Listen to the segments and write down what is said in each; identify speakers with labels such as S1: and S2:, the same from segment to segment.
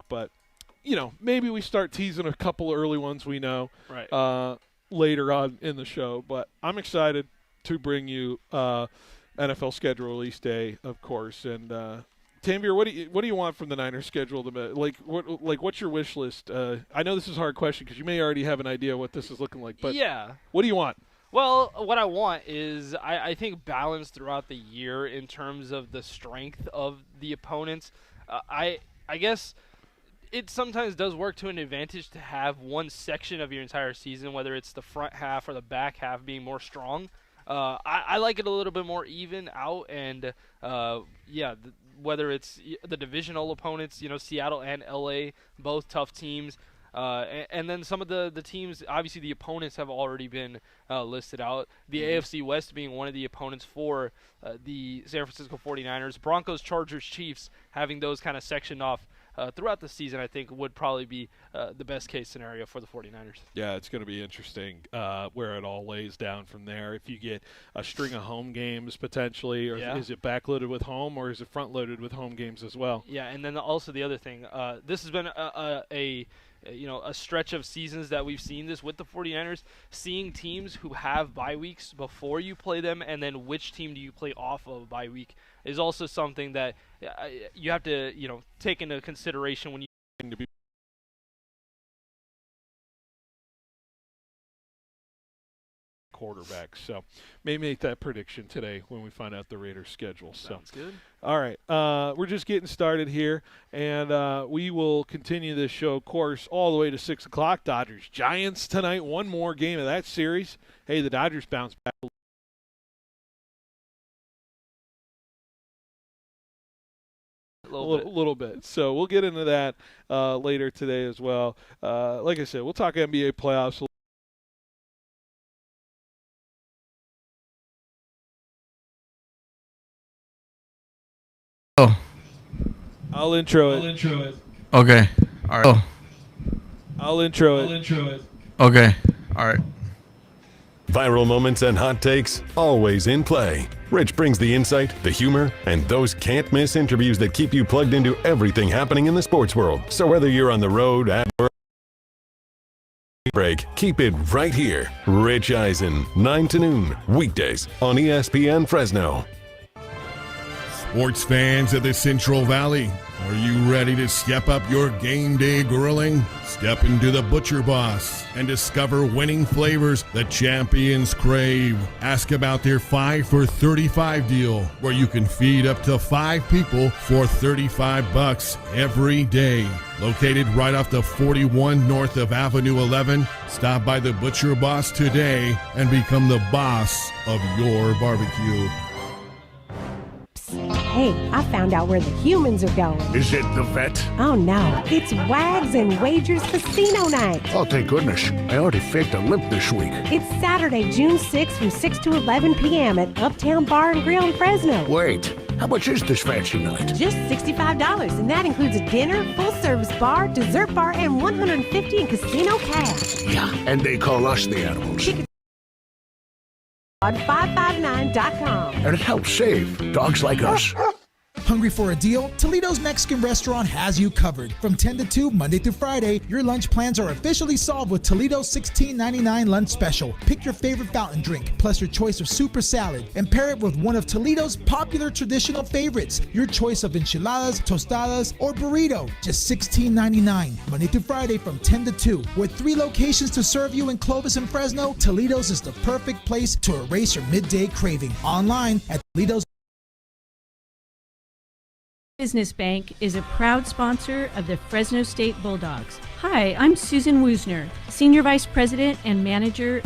S1: But, maybe we start teasing a couple early ones we know
S2: Right.
S1: later on in the show. But I'm excited to bring you NFL schedule release day, of course. And Tanvir, what do you want from the Niners schedule? What's your wish list? I know this is a hard question because you may already have an idea what this is looking like. But
S2: Yeah.
S1: what do you want?
S2: Well, what I want is I think balance throughout the year in terms of the strength of the opponents. I guess it sometimes does work to an advantage to have one section of your entire season, whether it's the front half or the back half, being more strong. I like it a little bit more even out, and whether it's the divisional opponents, Seattle and LA, both tough teams. And then some of the teams, obviously the opponents have already been listed out. The AFC West being one of the opponents for the San Francisco 49ers. Broncos, Chargers, Chiefs, having those kind of sectioned off throughout the season, I think would probably be the best case scenario for the 49ers.
S1: Yeah, it's going to be interesting where it all lays down from there. If you get a string of home games potentially, or is it backloaded with home, or is it front-loaded with home games as well?
S2: Yeah, and then also the other thing, this has been a stretch of seasons that we've seen this with the 49ers, seeing teams who have bye weeks before you play them, and then which team do you play off of bye week is also something that you have to take into consideration when you
S1: To be quarterback. So may make that prediction today when we find out the Raiders' schedule.
S2: Sounds good.
S1: All right. We're just getting started here, and we will continue this show, of course, all the way to 6 o'clock. Dodgers-Giants tonight. One more game of that series. Hey, the Dodgers bounced back a little bit. So we'll get into that later today as well. Like I said, we'll talk NBA playoffs.
S3: Oh.
S1: I'll intro it.
S3: Okay. All right. Oh.
S1: I'll intro it.
S3: Okay. All right.
S4: Viral moments and hot takes, always in play. Rich brings the insight, the humor, and those can't-miss interviews that keep you plugged into everything happening in the sports world. So whether you're on the road, at work, break, keep it right here. Rich Eisen, 9 to noon, weekdays on ESPN Fresno.
S5: Sports fans of the Central Valley, are you ready to step up your game day grilling? Step into the Butcher Boss and discover winning flavors that champions crave. Ask about their 5 for $35 deal, where you can feed up to 5 people for $35 every day. Located right off the 41 north of Avenue 11, stop by the Butcher Boss today and become the boss of your barbecue.
S6: Hey, I found out where the humans are going.
S7: Is it the vet?
S6: Oh no, it's Wags and Wagers Casino Night.
S7: Oh, thank goodness. I already faked a limp this week.
S6: It's Saturday, June 6th from 6 to 11 p.m. at Uptown Bar and Grill in Fresno.
S7: Wait, how much is this fancy night?
S6: Just $65, and that includes a dinner, full-service bar, dessert bar, and $150 in casino cash.
S7: Yeah, and they call us the animals.
S6: On 559.com.
S7: And it helps save dogs like us.
S8: Hungry for a deal? Toledo's Mexican Restaurant has you covered. From 10 to 2, Monday through Friday, your lunch plans are officially solved with Toledo's $16.99 lunch special. Pick your favorite fountain drink, plus your choice of super salad, and pair it with one of Toledo's popular traditional favorites, your choice of enchiladas, tostadas, or burrito. Just $16.99, Monday through Friday from 10 to 2. With 3 locations to serve you in Clovis and Fresno, Toledo's is the perfect place to erase your midday craving. Online at Toledo's.
S9: Business Bank is a proud sponsor of the Fresno State Bulldogs. Hi, I'm Susan Woosner, Senior Vice President and Manager.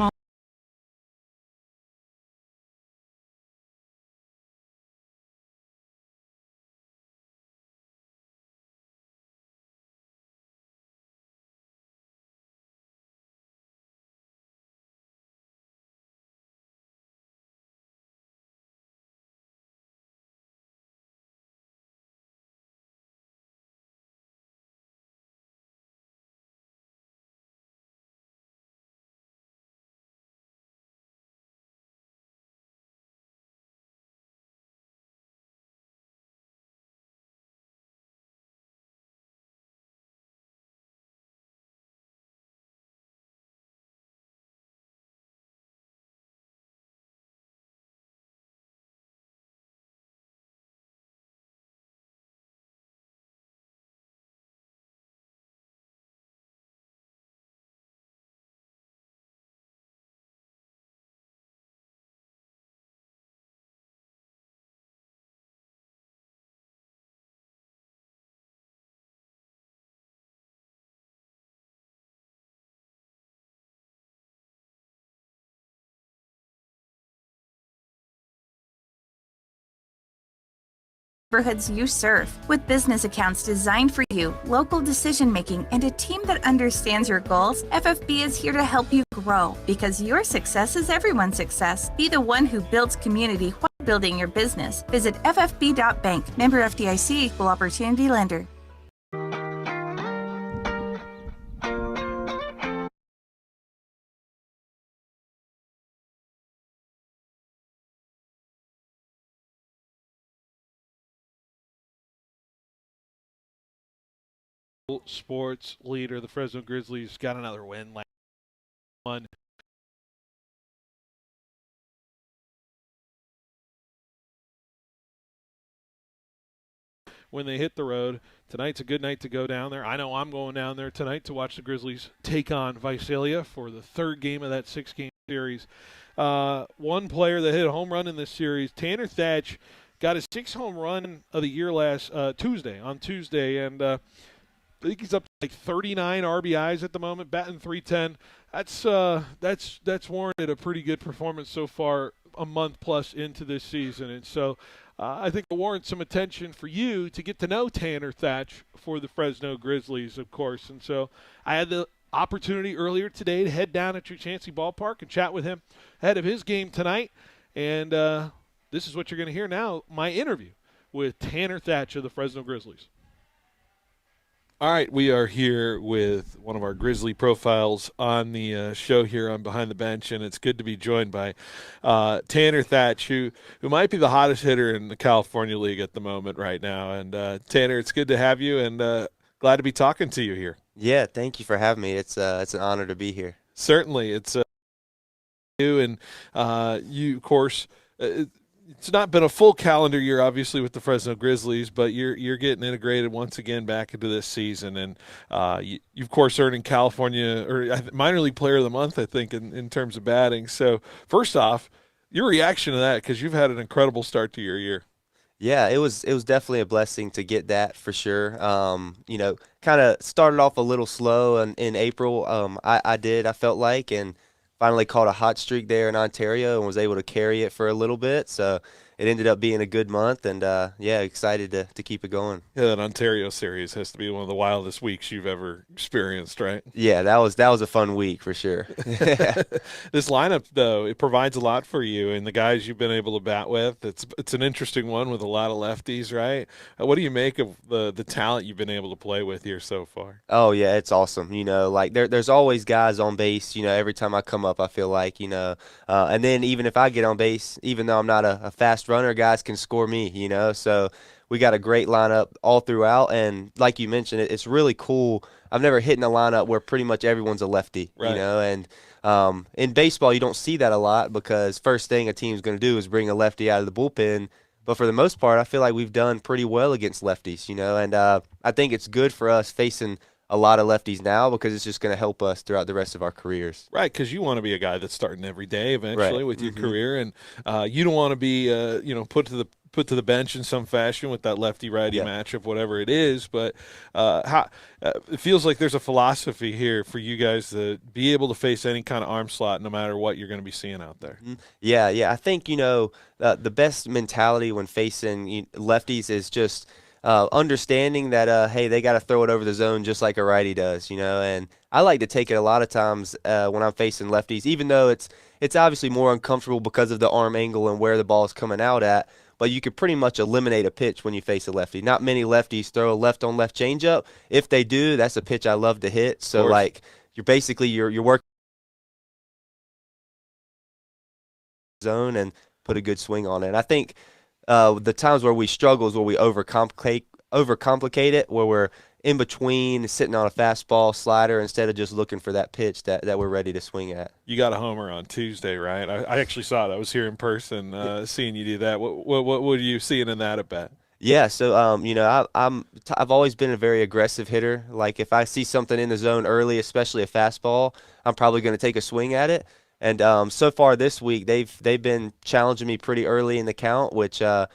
S10: neighborhoods you serve. With business accounts designed for you, local decision making, and a team that understands your goals, FFB is here to help you grow, because your success is everyone's success. Be the one who builds community while building your business. Visit ffb.bank. Member FDIC, Equal Opportunity Lender.
S1: Sports leader, the Fresno Grizzlies got another win last one. When they hit the road, tonight's a good night to go down there. I know I'm going down there tonight to watch the Grizzlies take on Visalia for the third game of that 6-game series. One player that hit a home run in this series, Tanner Thatch, got his 6th home run of the year last Tuesday, and I think he's up to like 39 RBIs at the moment, batting .310. That's warranted a pretty good performance so far, a month plus into this season. And so I think it warrants some attention for you to get to know Tanner Thatch for the Fresno Grizzlies, of course. And so I had the opportunity earlier today to head down at Chansey Ballpark and chat with him ahead of his game tonight. And this is what you're going to hear now, my interview with Tanner Thatch of the Fresno Grizzlies. All right, we are here with one of our Grizzly profiles on the show here on Behind the Bench, and it's good to be joined by Tanner Thatch, who might be the hottest hitter in the California League at the moment right now. And Tanner, it's good to have you, and glad to be talking to you here.
S11: Yeah, thank you for having me. It's an honor to be here.
S1: Certainly, it's you and you, of course. It's not been a full calendar year, obviously, with the Fresno Grizzlies, but you're getting integrated once again back into this season, and you of course earning California or minor league player of the month, I think, in terms of batting. So first off, your reaction to that, because you've had an incredible start to your year.
S11: Yeah, it was definitely a blessing to get that for sure. Kind of started off a little slow in April. I felt like, and finally caught a hot streak there in Ontario and was able to carry it for a little bit. So it ended up being a good month, and excited to keep it going.
S1: Yeah, that Ontario series has to be one of the wildest weeks you've ever experienced, right?
S11: Yeah, that was a fun week for sure.
S1: This lineup, though, it provides a lot for you and the guys you've been able to bat with. It's an interesting one with a lot of lefties, right? What do you make of the talent you've been able to play with here so far?
S11: Oh yeah, it's awesome. There's always guys on base. Every time I come up, I feel like and then even if I get on base, even though I'm not a fast runner, guys can score me. So we got a great lineup all throughout, and like you mentioned, it's really cool. I've never hit in a lineup where pretty much everyone's a lefty,
S1: right.
S11: And in baseball you don't see that a lot, because first thing a team's going to do is bring a lefty out of the bullpen. But for the most part, I feel like we've done pretty well against lefties, and I think it's good for us facing a lot of lefties now, because it's just going to help us throughout the rest of our careers.
S1: Right, because you want to be a guy that's starting every day eventually
S11: right.
S1: with your career, and you don't want to be put to the bench in some fashion with that lefty-righty matchup, whatever it is. But it feels like there's a philosophy here for you guys to be able to face any kind of arm slot no matter what you're going to be seeing out there.
S11: Yeah. I think, the best mentality when facing lefties is just understanding that, hey, they got to throw it over the zone just like a righty does, and I like to take it a lot of times when I'm facing lefties, even though it's obviously more uncomfortable because of the arm angle and where the ball is coming out at. But you could pretty much eliminate a pitch when you face a lefty. Not many lefties throw a left-on-left changeup. If they do, that's a pitch I love to hit. So, you're working zone and put a good swing on it. And I think the times where we struggle is where we overcomplicate it, where we're in between sitting on a fastball slider instead of just looking for that pitch that we're ready to swing at.
S1: You got a homer on Tuesday, right? I actually saw it. I was here in person seeing you do that. What were you seeing in that at bat?
S11: Yeah, so I've always been a very aggressive hitter. Like if I see something in the zone early, especially a fastball, I'm probably going to take a swing at it. And so far this week, they've been challenging me pretty early in the count, which I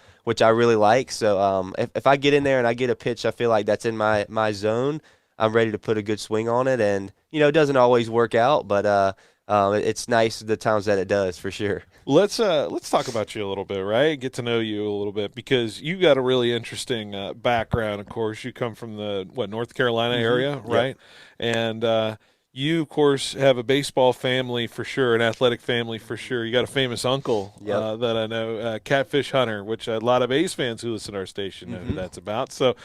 S11: really like. So if I get in there and I get a pitch, I feel like that's in my zone, I'm ready to put a good swing on it. And it doesn't always work out, but it's nice the times that it does for sure.
S1: Let's talk about you a little bit, right? Get to know you a little bit because you got a really interesting background. Of course, you come from the North Carolina area, right? And you, of course, have a baseball family for sure, an athletic family for sure. You got a famous uncle that I know, Catfish Hunter, which a lot of A's fans who listen to our station know who that's about. So,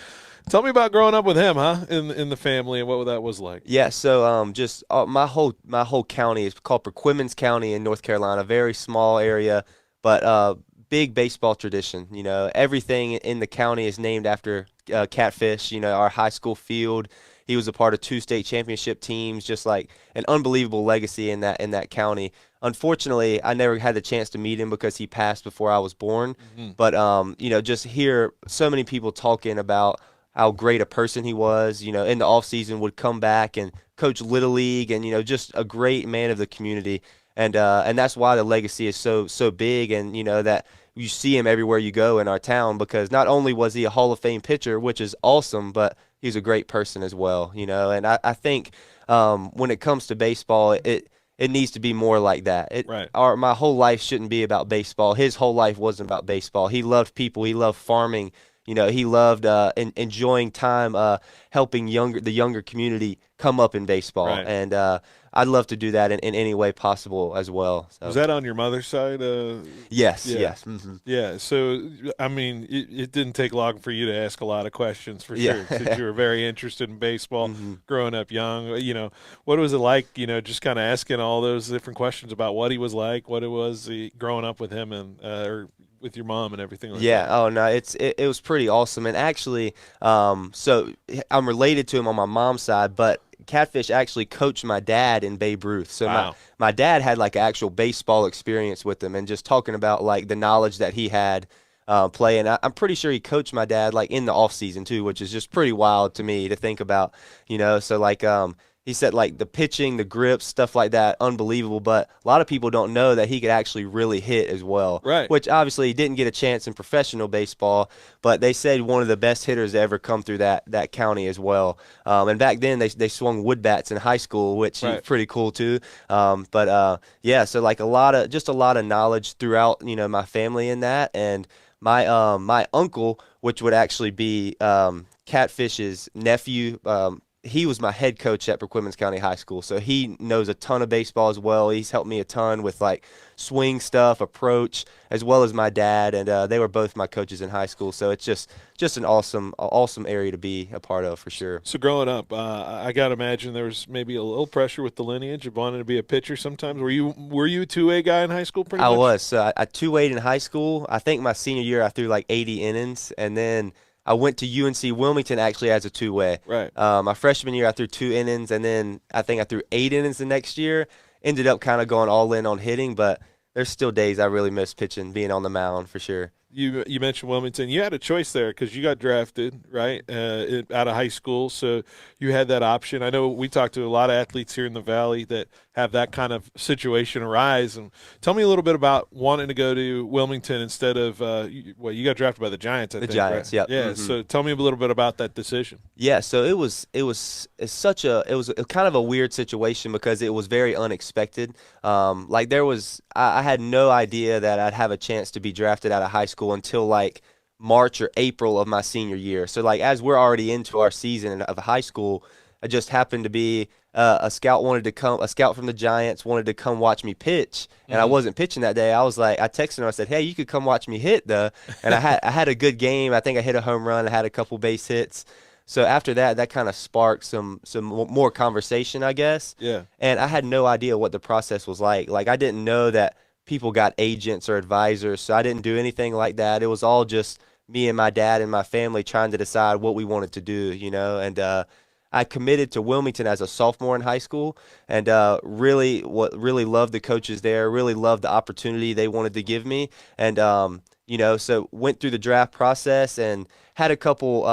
S1: tell me about growing up with him, in the family, and what that was like.
S11: Yeah, so just my whole county is called Perquimans County in North Carolina, very small area, but big baseball tradition. You know, everything in the county is named after Catfish. You know, our high school field. He was a part of 2 state championship teams, just like an unbelievable legacy in that county. Unfortunately, I never had the chance to meet him because he passed before I was born. But you know, just hear so many people talking about how great a person he was, you know, in the off season would come back and coach Little League and, you know, just a great man of the community. And that's why the legacy is so big, and, you know, that you see him everywhere you go in our town, because not only was he a Hall of Fame pitcher, which is awesome, but he was a great person as well, you know. And I think when it comes to baseball, it needs to be more like that. My whole life shouldn't be about baseball. His whole life wasn't about baseball. He loved people. He loved farming. You know, he loved enjoying time helping the younger community come up in baseball. And I'd love to do that in any way possible as well. So.
S1: Was that on your mother's side?
S11: Yes,
S1: yeah.
S11: yes.
S1: Yeah, so, I mean, it didn't take long for you to ask a lot of questions for sure, since you were very interested in baseball growing up young. You know, what was it like, you know, just kind of asking all those different questions about what he was like, what it was growing up with him and or with your mom and everything like that?
S11: Oh no, it was pretty awesome. And actually, so I'm related to him on my mom's side, but Catfish actually coached my dad in Babe Ruth. So my dad had like actual baseball experience with him, and just talking about like the knowledge that he had playing. I'm pretty sure he coached my dad like in the off season too, which is just pretty wild to me to think about, you know. So like he said like the pitching, the grips, stuff like that, unbelievable. But a lot of people don't know that he could actually really hit as well.
S1: Right.
S11: Which obviously he didn't get a chance in professional baseball, but they said one of the best hitters to ever come through that county as well. And back then they swung wood bats in high school, which is pretty cool too. Yeah, so like a lot of knowledge throughout, you know, my family in that. And my uncle, which would actually be Catfish's nephew, he was my head coach at Perquimans County High School, so he knows a ton of baseball as well. He's helped me a ton with like swing stuff, approach, as well as my dad, and they were both my coaches in high school. So it's just an awesome area to be a part of for sure.
S1: So growing up, I gotta imagine there was maybe a little pressure with the lineage of wanting to be a pitcher. Sometimes were you a 2A guy in high school? Pretty much?
S11: I was. So I 2A'd in high school. I think my senior year I threw like 80 innings, and then I went to UNC Wilmington actually as a 2-way.
S1: Right.
S11: My freshman year, I threw 2 innings, and then I think I threw 8 innings the next year. Ended up kind of going all in on hitting, but there's still days I really miss pitching, being on the mound for sure.
S1: You mentioned Wilmington. You had a choice there because you got drafted, right, out of high school, so you had that option. I know we talked to a lot of athletes here in the Valley that have that kind of situation arise. And tell me a little bit about wanting to go to Wilmington instead of you got drafted by the Giants, I think.
S11: The Giants,
S1: right?
S11: yeah.
S1: Yeah, so tell me a little bit about that decision.
S11: Yeah, so it was kind of a weird situation because it was very unexpected. I had no idea that I'd have a chance to be drafted out of high school until like March or April of my senior year. So like as we're already into our season of high school, I just happened to be a scout from the Giants wanted to come watch me pitch, and I wasn't pitching that day. I texted him. I said, "Hey, you could come watch me hit though." And I had a good game. I think I hit a home run. I had a couple base hits. So after that kind of sparked some more conversation, I guess.
S1: Yeah.
S11: And I had no idea what the process was like. Like I didn't know that people got agents or advisors, so I didn't do anything like that. It was all just me and my dad and my family trying to decide what we wanted to do, you know. And I committed to Wilmington as a sophomore in high school, and really loved the coaches there, really loved the opportunity they wanted to give me. And you know, so went through the draft process and had a couple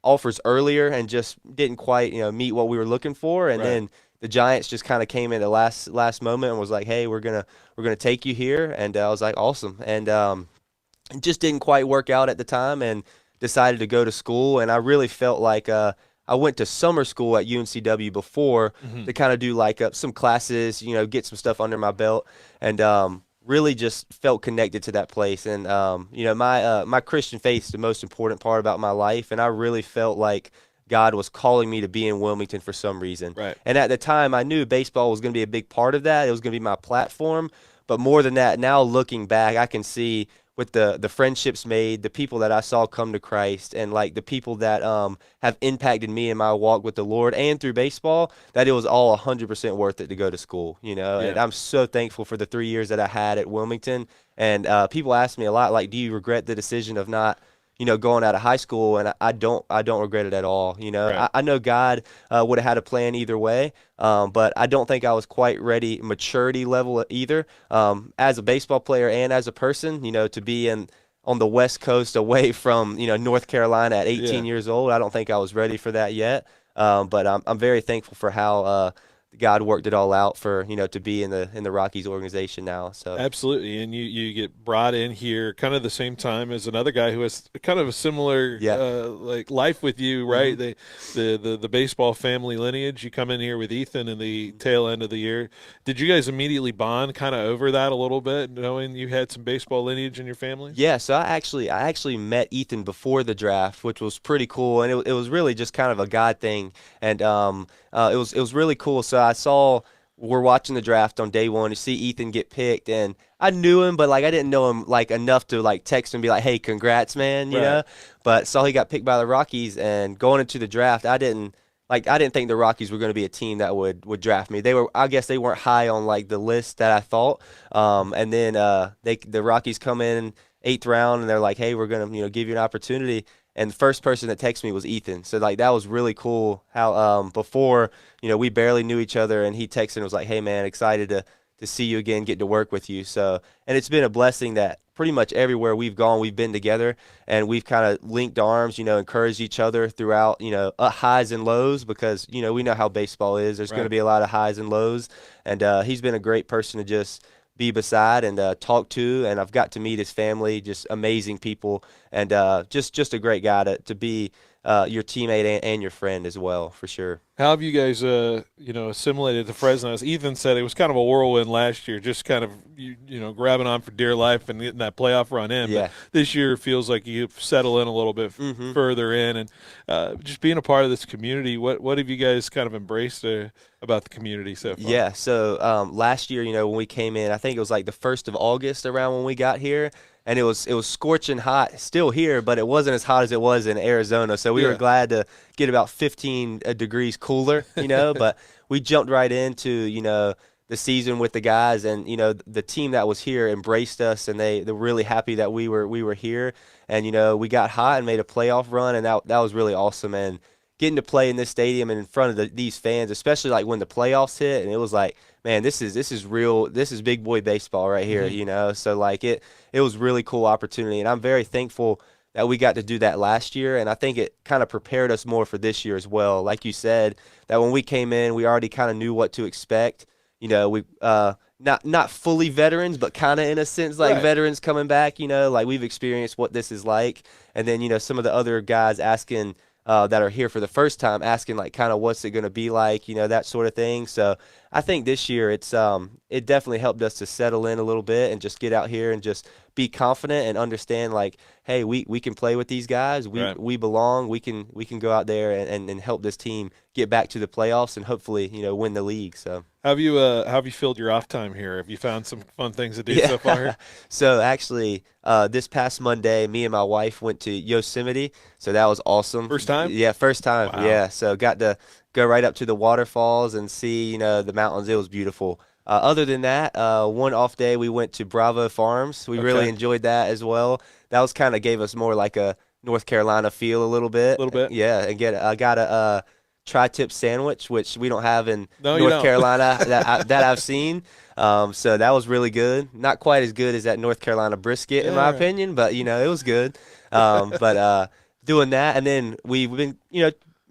S11: offers earlier and just didn't quite, you know, meet what we were looking for. And then the Giants just kind of came in the last moment and was like, "Hey, we're gonna take you here." And I was like, "Awesome." And it just didn't quite work out at the time, and decided to go to school. And I really felt like I went to summer school at UNCW before
S1: Mm-hmm.
S11: to kind of do like some classes, get some stuff under my belt, and really just felt connected to that place. And my Christian faith is the most important part about my life, and I really felt like God was calling me to be in Wilmington for some reason.
S1: Right.
S11: And at the time, I knew baseball was going to be a big part of that. It was going to be my platform. But more than that, now looking back, I can see with the friendships made, the people that I saw come to Christ, and like the people that have impacted me in my walk with the Lord and through baseball, that it was all 100% worth it to go to school, And I'm so thankful for the 3 years that I had at Wilmington. And people ask me a lot, like, do you regret the decision of not going out of high school? And I don't regret it at all.
S1: Right.
S11: I know God would have had a plan either way, but I don't think I was quite ready, maturity level either, as a baseball player and as a person, to be on the West Coast away from, North Carolina at 18 years old. I don't think I was ready for that yet. But I'm very thankful for how God worked it all out for, to be in the Rockies organization now. So
S1: Absolutely, and you get brought in here kind of the same time as another guy who has kind of a similar like life with you, right?
S11: Mm-hmm.
S1: The baseball family lineage. You come in here with Ethan in the tail end of the year. Did you guys immediately bond kind of over that a little bit, knowing you had some baseball lineage in your family?
S11: Yeah, so I actually met Ethan before the draft, which was pretty cool, and it was really just kind of a God thing, and it was really cool. So we're watching the draft on day one to see Ethan get picked, and I knew him, but like I didn't know him like enough to like text him and be like, "Hey, congrats, man," you know. But saw he got picked by the Rockies, and going into the draft, I didn't think the Rockies were going to be a team that would draft me. I guess they weren't high on like the list that I thought. And then the Rockies come in 8th round, and they're like, "Hey, we're going to give you an opportunity." And the first person that texted me was Ethan. So like that was really cool how before, we barely knew each other, and he texted and was like, "Hey man, excited to see you again, get to work with you." So, and it's been a blessing that pretty much everywhere we've gone, we've been together, and we've kind of linked arms, encouraged each other throughout, highs and lows, because, we know how baseball is. There's going to be a lot of highs and lows, and he's been a great person to just be beside and talk to, and I've got to meet his family, just amazing people, and just a great guy to be your teammate and your friend as well, for sure.
S1: How have you guys, assimilated to Fresno? As Ethan said, it was kind of a whirlwind last year, just kind of, grabbing on for dear life and getting that playoff run in.
S11: Yeah.
S1: But this year feels like you've settled in a little bit further in, and just being a part of this community. What have you guys kind of embraced about the community so far?
S11: Yeah, so last year, when we came in, I think it was like the 1st of August around when we got here, and it was scorching hot still here, but it wasn't as hot as it was in Arizona. So we were glad to get about 15 degrees cooler, but we jumped right into, the season with the guys, and, the team that was here embraced us, and they're really happy that we were here. And, we got hot and made a playoff run, and that was really awesome. And getting to play in this stadium and in front of these fans, especially like when the playoffs hit, and it was like, man, this is real. This is big boy baseball right here, So like it was really cool opportunity, and I'm very thankful that we got to do that last year, and I think it kind of prepared us more for this year as well. Like you said, that when we came in, we already kind of knew what to expect. We not fully veterans, but kind of in a sense like veterans coming back. Like we've experienced what this is like, and then some of the other guys asking. That are here for the first time, asking like kind of what's it going to be like, that sort of thing. So I think this year it definitely helped us to settle in a little bit and just get out here and just be confident and understand like, hey, we can play with these guys. We belong. We can go out there and help this team get back to the playoffs and hopefully win the league. So.
S1: How have you filled your off time here? Have you found some fun things to do so far?
S11: So actually, this past Monday, me and my wife went to Yosemite. So that was awesome.
S1: First time?
S11: Yeah, first time.
S1: Wow.
S11: Yeah. So got to go right up to the waterfalls and see, the mountains. It was beautiful. Other than that, one off day, we went to Bravo Farms. We really enjoyed that as well. That was kind of gave us more like a North Carolina feel a little bit. Yeah. And I got a tri-tip sandwich, which we don't have in North Carolina that I've seen. So that was really good. Not quite as good as that North Carolina brisket, in my opinion, but, it was good. But doing that, and then we've been,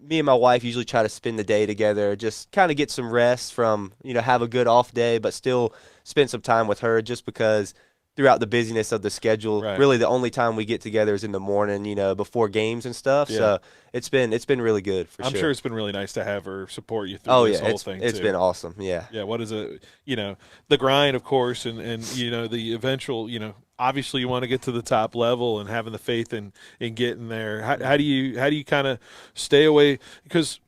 S11: me and my wife usually try to spend the day together, just kind of get some rest from, have a good off day, but still spend some time with her, just because throughout the busyness of the schedule.
S1: Right.
S11: Really, the only time we get together is in the morning, before games and stuff.
S1: Yeah.
S11: So it's been really good for
S1: I'm
S11: sure.
S1: sure it's been really nice to have her support you through this whole thing.
S11: It's
S1: too.
S11: been awesome. Yeah.
S1: Yeah, what is it? The grind, of course, and the eventual. Obviously, you want to get to the top level, and having the faith in getting there. How do you kind of stay away? Because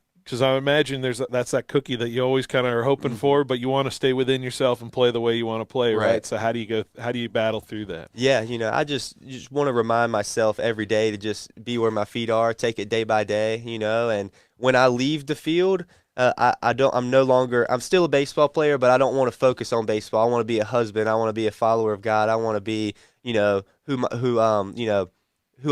S1: I imagine that's that cookie that you always kind of are hoping for, but you want to stay within yourself and play the way you want to play, right? So how do you battle through that?
S11: Yeah, I just want to remind myself every day to just be where my feet are, take it day by day, and when I leave the field, I'm still a baseball player, but I don't want to focus on baseball. I want to be a husband. I want to be a follower of God. I want to be, who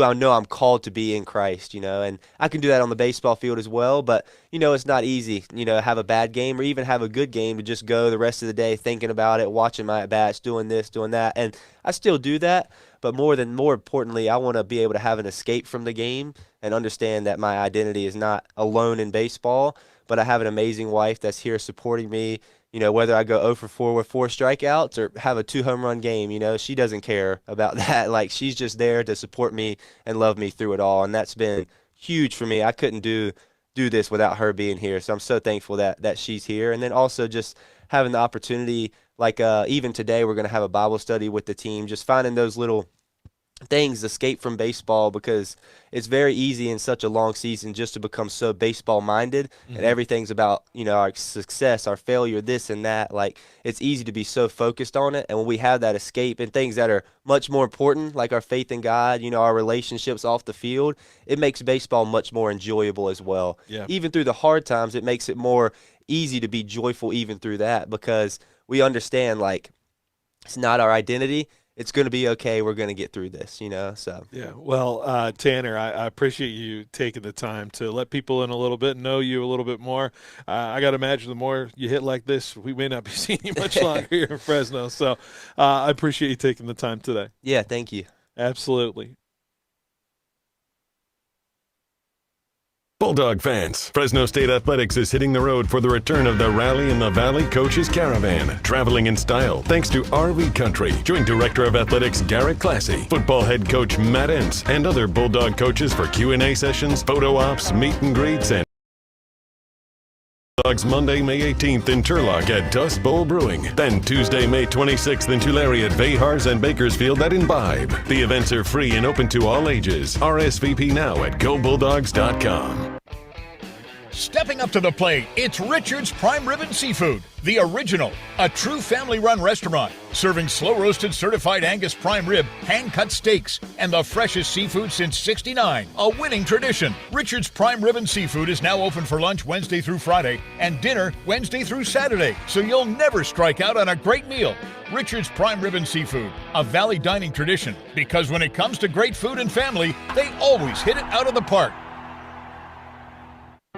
S11: I know I'm called to be in Christ, and I can do that on the baseball field as well, but, it's not easy, have a bad game or even have a good game to just go the rest of the day thinking about it, watching my at-bats, doing this, doing that, and I still do that, but more importantly, I want to be able to have an escape from the game and understand that my identity is not alone in baseball, but I have an amazing wife that's here supporting me. Whether I go 0 for 4 with 4 strikeouts or have a 2-home-run game, she doesn't care about that. Like, she's just there to support me and love me through it all, and that's been huge for me. I couldn't do this without her being here, so I'm so thankful that she's here. And then also just having the opportunity, like even today we're going to have a Bible study with the team, just finding those little things, escape from baseball, because it's very easy in such a long season just to become so baseball minded, and everything's about our success, our failure, this and that. Like, it's easy to be so focused on it, and when we have that escape and things that are much more important, like our faith in God, our relationships off the field, it makes baseball much more enjoyable as well. Even through the hard times, it makes it more easy to be joyful even through that, because we understand, like, it's not our identity. It's going to be okay. We're going to get through this, so.
S1: Yeah. Well, Tanner, I appreciate you taking the time to let people in a little bit, know you a little bit more. I got to imagine the more you hit like this, we may not be seeing you much longer here in Fresno. So I appreciate you taking the time today.
S11: Yeah, thank you.
S1: Absolutely.
S4: Bulldog fans, Fresno State Athletics is hitting the road for the return of the Rally in the Valley Coaches Caravan. Traveling in style thanks to RV Country. Join Director of Athletics Garrett Classy, football head coach Matt Entz, and other Bulldog coaches for Q&A sessions, photo ops, meet and greets, and Bulldogs Monday, May 18th in Turlock at Dust Bowl Brewing. Then Tuesday, May 26th in Tulare at Vehars and Bakersfield at Imbibe. The events are free and open to all ages. RSVP now at GoBulldogs.com.
S12: Stepping up to the plate, it's Richard's Prime Rib and Seafood, the original, a true family-run restaurant, serving slow-roasted certified Angus prime rib, hand-cut steaks, and the freshest seafood since '69, a winning tradition. Richard's Prime Rib and Seafood is now open for lunch Wednesday through Friday and dinner Wednesday through Saturday, so you'll never strike out on a great meal. Richard's Prime Rib and Seafood, a Valley dining tradition, because when it comes to great food and family, they always hit it out of the park.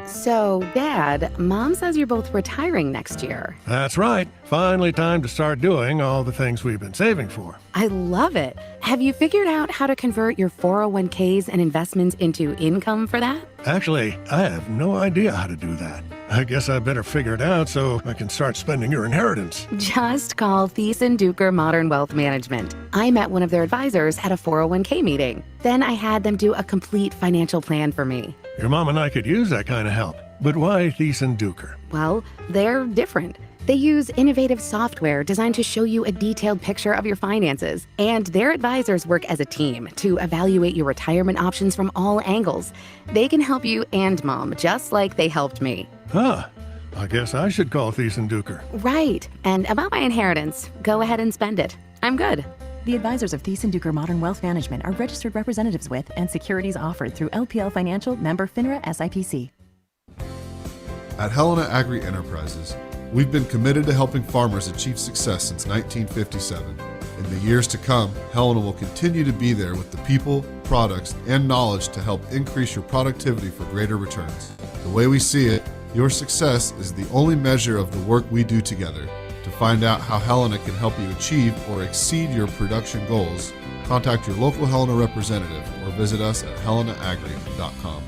S13: So, Dad, Mom says you're both retiring next year.
S14: That's right. Finally time to start doing all the things we've been saving for.
S13: I love it. Have you figured out how to convert your 401ks and investments into income for that?
S14: Actually, I have no idea how to do that. I guess I better figure it out so I can start spending your inheritance.
S13: Just call Thiessen Duker Modern Wealth Management. I met one of their advisors at a 401k meeting. Then I had them do a complete financial plan for me.
S14: Your mom and I could use that kind of help. But why Thiessen Duker?
S13: Well, they're different. They use innovative software designed to show you a detailed picture of your finances. And their advisors work as a team to evaluate your retirement options from all angles. They can help you and Mom, just like they helped me.
S14: Huh. I guess I should call Thiessen Duker.
S13: Right. And about my inheritance, go ahead and spend it. I'm good.
S15: The advisors of Thiessen Duker Modern Wealth Management are registered representatives with and securities offered through LPL Financial, member FINRA SIPC.
S16: At Helena Agri Enterprises, we've been committed to helping farmers achieve success since 1957. In the years to come, Helena will continue to be there with the people, products, and knowledge to help increase your productivity for greater returns. The way we see it, your success is the only measure of the work we do together. To find out how Helena can help you achieve or exceed your production goals, contact your local Helena representative or visit us at helenaagri.com.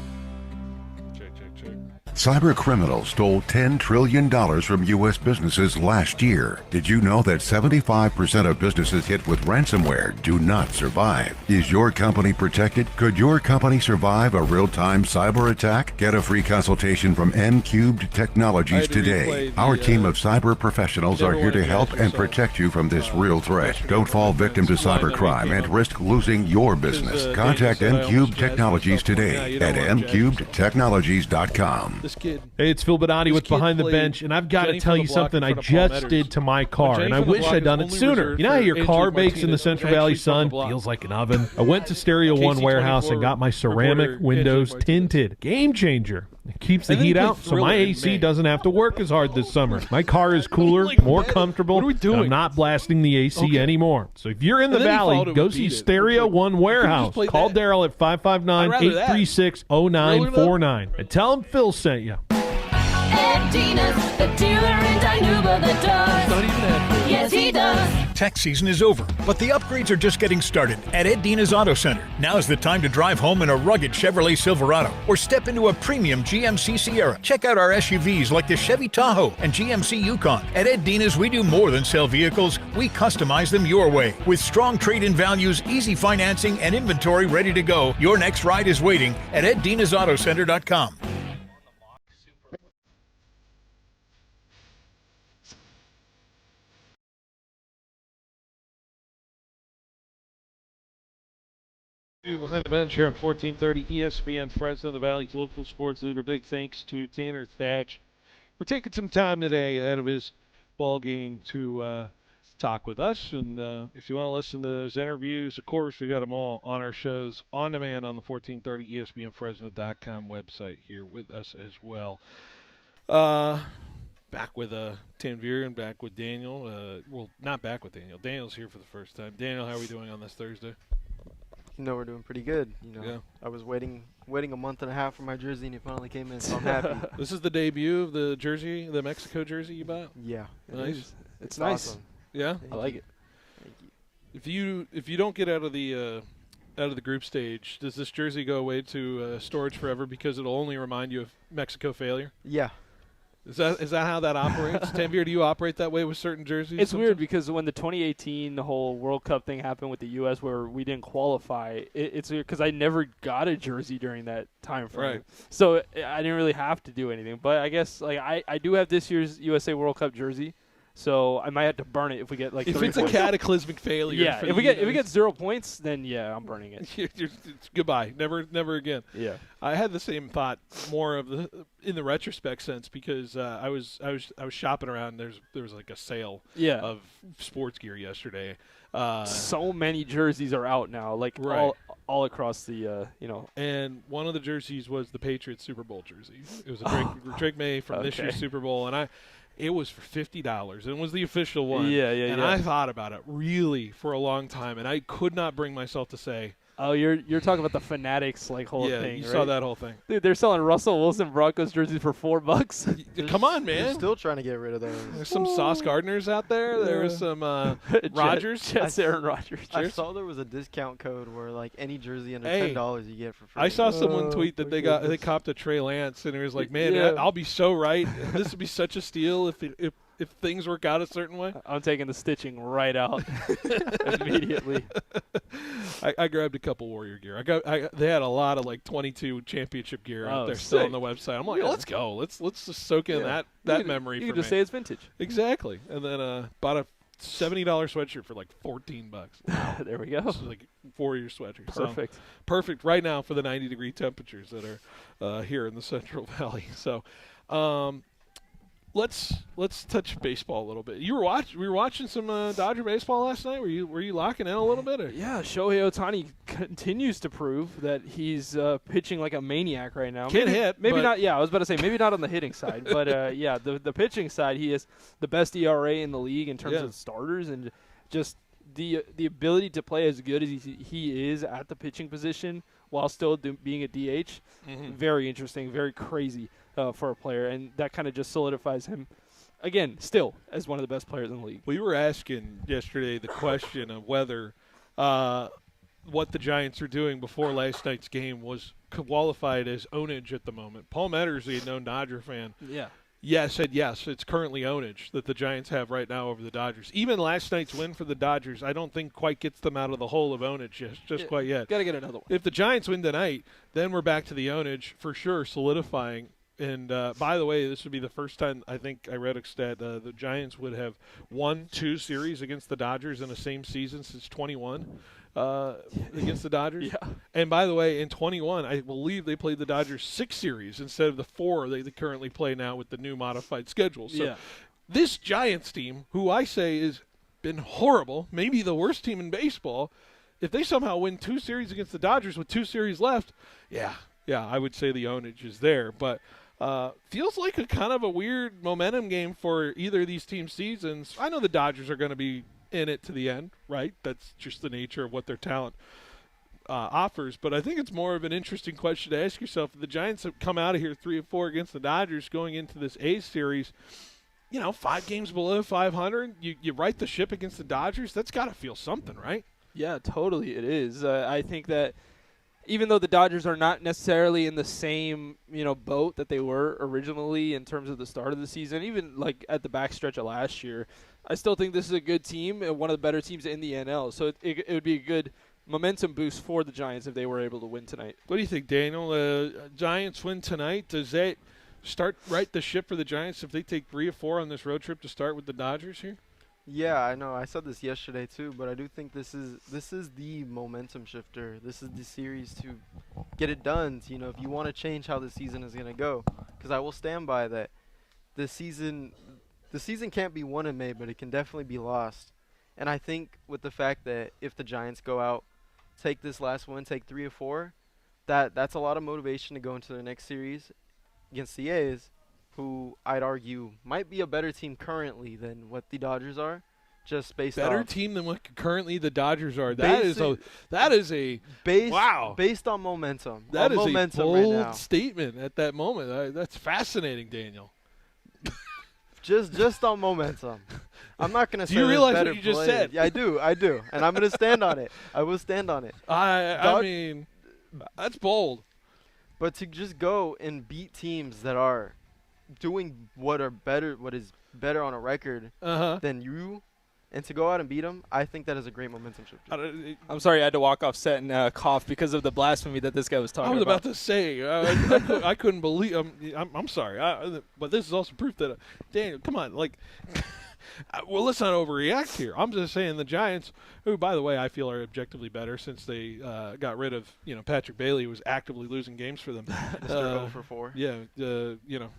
S17: Cyber criminals stole $10 trillion from U.S. businesses last year. Did you know that 75% of businesses hit with ransomware do not survive? Is your company protected? Could your company survive a real-time cyber attack? Get a free consultation from N-Cubed Technologies today. Our team of cyber professionals are here to help and protect you from this real threat. Don't fall victim to cybercrime and risk losing your business. Contact N-Cubed Technologies today at ncubedtechnologies.com.
S18: Hey, it's Phil Benatti with Behind the Bench, and I've got to tell you something I just did to my car, and I wish I'd done it sooner. You know how your car bakes in the Central Valley sun? Feels like an oven. I went to Stereo One Warehouse and got my ceramic windows tinted. Game changer. It keeps the heat out, so my AC doesn't have to work as hard this summer. My car is cooler, more comfortable. What are we doing? I'm not blasting the AC anymore. So if you're in the Valley, go see Stereo One Warehouse. Call Daryl at 559-836-0949 and tell him Phil sent you.
S19: Ed Dina's the dealer in Dinuba that does. Not even that. Yes, he does.
S12: Tax season is over, but the upgrades are just getting started at Ed Dina's Auto Center. Now's the time to drive home in a rugged Chevrolet Silverado or step into a premium GMC Sierra. Check out our SUVs like the Chevy Tahoe and GMC Yukon. At Ed Dina's, we do more than sell vehicles. We customize them your way. With strong trade-in values, easy financing, and inventory ready to go, your next ride is waiting at EdDinasAutoCenter.com.
S1: Behind the Bench here on 1430 ESPN Fresno, the Valley's local sports leader. Big thanks to Tanner Thatch for taking some time today out of his ball game to talk with us. And if you want to listen to those interviews, of course, we got them all on our shows on demand on the 1430 ESPNFresno.com website here with us as well. Back with Tanvir and back with Daniel. Well, not back with Daniel. Daniel's here for the first time. Daniel, how are we doing on this Thursday?
S20: We're doing pretty good.
S1: Yeah.
S20: I was waiting a month and a half for my jersey, and it finally came in, so I'm happy.
S1: This is the debut of the jersey, the Mexico jersey you bought?
S20: Yeah.
S1: Nice.
S20: It's nice. Awesome.
S1: Yeah?
S20: I like it.
S1: Thank you. If you don't get out of the group stage, does this jersey go away to storage forever because it'll only remind you of Mexico failure?
S20: Yeah.
S1: Is that how that operates? Tanvir, do you operate that way with certain jerseys?
S2: It's weird because when the 2018, the whole World Cup thing happened with the U.S. where we didn't qualify, it's weird because I never got a jersey during that time frame.
S1: Right.
S2: So I didn't really have to do anything. But I guess I do have this year's USA World Cup jersey. So I might have to burn it if we get like.
S1: If
S2: 3
S1: it's
S2: points.
S1: A cataclysmic failure.
S2: Yeah, if we get 0 points, then yeah, I'm burning it.
S1: It's goodbye. Never again.
S2: Yeah.
S1: I had the same thought, more of in the retrospect sense, because I was shopping around. There was like a sale of sports gear yesterday.
S2: So many jerseys are out now, like all across the
S1: And one of the jerseys was the Patriots Super Bowl jersey. It was a Drake May from this year's Super Bowl, and it was for $50, and it was the official one. And I thought about it really for a long time, and I could not bring myself to say.
S2: Oh, you're talking about the Fanatics whole thing, right?
S1: You saw that whole thing.
S2: Dude, they're selling Russell Wilson Broncos jerseys for $4.
S1: Come on, man.
S20: They're still trying to get rid of those.
S1: There's some Sauce Gardners out there. There was some Rodgers.
S2: Aaron Rodgers.
S20: I saw there was a discount code where like any jersey under $10 you get for free.
S1: I saw someone tweet that they copped a Trey Lance, and it was like, man, I'll be so right. This would be such a steal if things work out a certain way.
S2: I'm taking the stitching right out immediately.
S1: I grabbed a couple Warrior gear. They had a lot of like 22 championship gear out there still on the website. I'm like, let's go. Let's just soak in that memory.
S2: You can just say it's vintage.
S1: Exactly. And then bought a $70 sweatshirt for like $14.
S2: There we go.
S1: This is like Warrior sweatshirt.
S2: Perfect.
S1: So, perfect right now for the 90-degree temperatures that are here in the Central Valley. So. Let's touch baseball a little bit. We were watching some Dodger baseball last night. Were you locking in a little bit? Or?
S2: Yeah, Shohei Ohtani continues to prove that he's pitching like a maniac right now.
S1: Can't hit.
S2: Maybe not. Yeah, I was about to say maybe not on the hitting side, but the pitching side, he is the best ERA in the league in terms of starters, and just the ability to play as good as he is at the pitching position while still being a DH. Mm-hmm. Very interesting, very crazy. For a player, and that kind of just solidifies him, again, still as one of the best players in the league.
S1: We were asking yesterday the question of whether what the Giants are doing before last night's game was qualified as ownage at the moment. Paul Mettersy, a known Dodger fan, said yes, it's currently ownage that the Giants have right now over the Dodgers. Even last night's win for the Dodgers, I don't think quite gets them out of the hole of ownage just quite yet.
S2: Got to get another one.
S1: If the Giants win tonight, then we're back to the ownage for sure, solidifying. And by the way, this would be the first time I think I read a stat the Giants would have won 2 series against the Dodgers in the same season since 21 against the Dodgers.
S2: Yeah.
S1: And by the way, in 21, I believe they played the Dodgers 6 series instead of the 4 they currently play now with the new modified schedule. So this Giants team, who I say has been horrible, maybe the worst team in baseball, if they somehow win 2 series against the Dodgers with 2 series left, I would say the ownage is there. But feels like a kind of a weird momentum game for either of these team seasons. I know the Dodgers are going to be in it to the end, right? That's just the nature of what their talent offers. But I think it's more of an interesting question to ask yourself. If the Giants have come out of here 3-4 against the Dodgers going into this A's series, 5 games below 500, you right the ship against the Dodgers, that's got to feel something, right?
S2: Yeah, totally it is. I think that even though the Dodgers are not necessarily in the same, boat that they were originally in terms of the start of the season, even like at the backstretch of last year, I still think this is a good team and one of the better teams in the NL. So it would be a good momentum boost for the Giants if they were able to win tonight.
S1: What do you think, Daniel? Giants win tonight. Does that start right the ship for the Giants if they take 3 or 4 on this road trip to start with the Dodgers here?
S20: Yeah, I know. I said this yesterday too, but I do think this is the momentum shifter. This is the series to get it done. If you want to change how the season is going to go, because I will stand by that. The season can't be won in May, but it can definitely be lost. And I think with the fact that if the Giants go out, take this last win, take 3 or 4, that's a lot of motivation to go into the next series against the A's, who I'd argue might be a better team currently than what the Dodgers are, just based
S1: better
S20: off
S1: team than what currently the Dodgers are. That is a wow.
S20: Based on momentum.
S1: That is
S20: momentum
S1: a bold
S20: right now.
S1: statement at that moment. That's fascinating, Daniel.
S20: Just on momentum. I'm not going to say
S1: Do you realize
S20: better
S1: what you just
S20: players.
S1: said?
S20: Yeah, I do. And I'm going to stand on it. I will stand on it.
S1: I mean, that's bold.
S20: But to just go and beat teams that are doing what is better on a record than you, and to go out and beat them, I think that is a great momentum shifter.
S2: I'm sorry I had to walk off set and cough because of the blasphemy that this guy was talking about.
S1: I was about to say, I couldn't believe. I'm sorry, but this is also proof that Daniel, come on, well, let's not overreact here. I'm just saying the Giants, who, by the way, I feel are objectively better since they got rid of, Patrick Bailey, who was actively losing games for them.
S20: Mr. 0 for 4.
S1: Yeah,